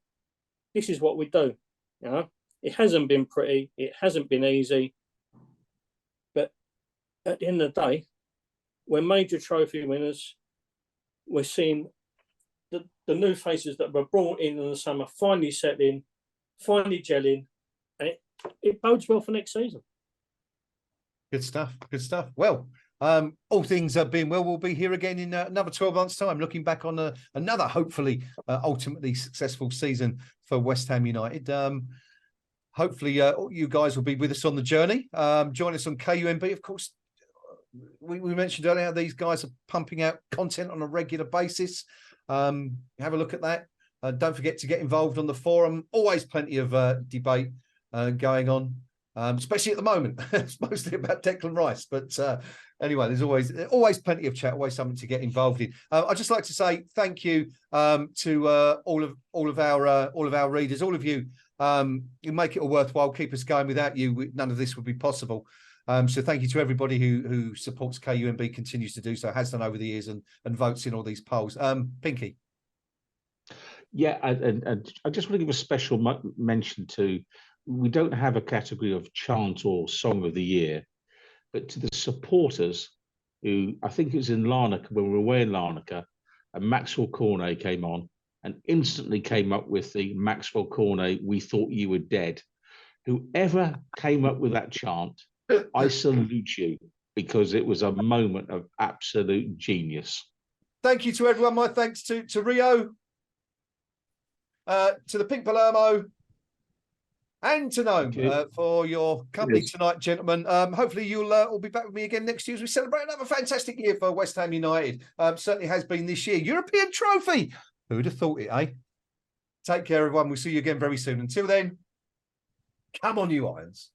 This is what we do. It hasn't been pretty. It hasn't been easy. But at the end of the day, we're major trophy winners. We're seeing the new faces that were brought in the summer finally settling, finally gelling, and it bodes well for next season. Good stuff. Good stuff. Well, all things being well, we'll be here again in another 12 months' time, looking back on another, hopefully, ultimately successful season for West Ham United. Hopefully, you guys will be with us on the journey. Join us on KUMB, of course. We mentioned earlier, these guys are pumping out content on a regular basis. Have a look at that. Don't forget to get involved on the forum. Always plenty of debate going on. Especially at the moment, it's mostly about Declan Rice. But anyway, there's always plenty of chat, always something to get involved in. I'd just like to say thank you to all of our readers, all of you. You make it all worthwhile. Keep us going. Without you, none of this would be possible. So thank you to everybody who supports KUMB, continues to do so, has done over the years, and votes in all these polls. Pinky. Yeah, and I just want to give a special mention to. We don't have a category of chant or song of the year, but to the supporters who, I think it was in Larnaca, when we were away in Larnaca, and Maxwell Cornet came on and instantly came up with the Maxwell Cornet, "We Thought You Were Dead." Whoever came up with that chant, I salute you, because it was a moment of absolute genius. Thank you to everyone. My thanks to Rio, to the Pink Palermo, And to Gnome you. for your company Cheers. tonight, gentlemen. Hopefully you'll all be back with me again next year as we celebrate another fantastic year for West Ham United. Certainly has been this year. European trophy. Who'd have thought it, eh? Take care, everyone. We'll see you again very soon. Until then, come on, you Irons.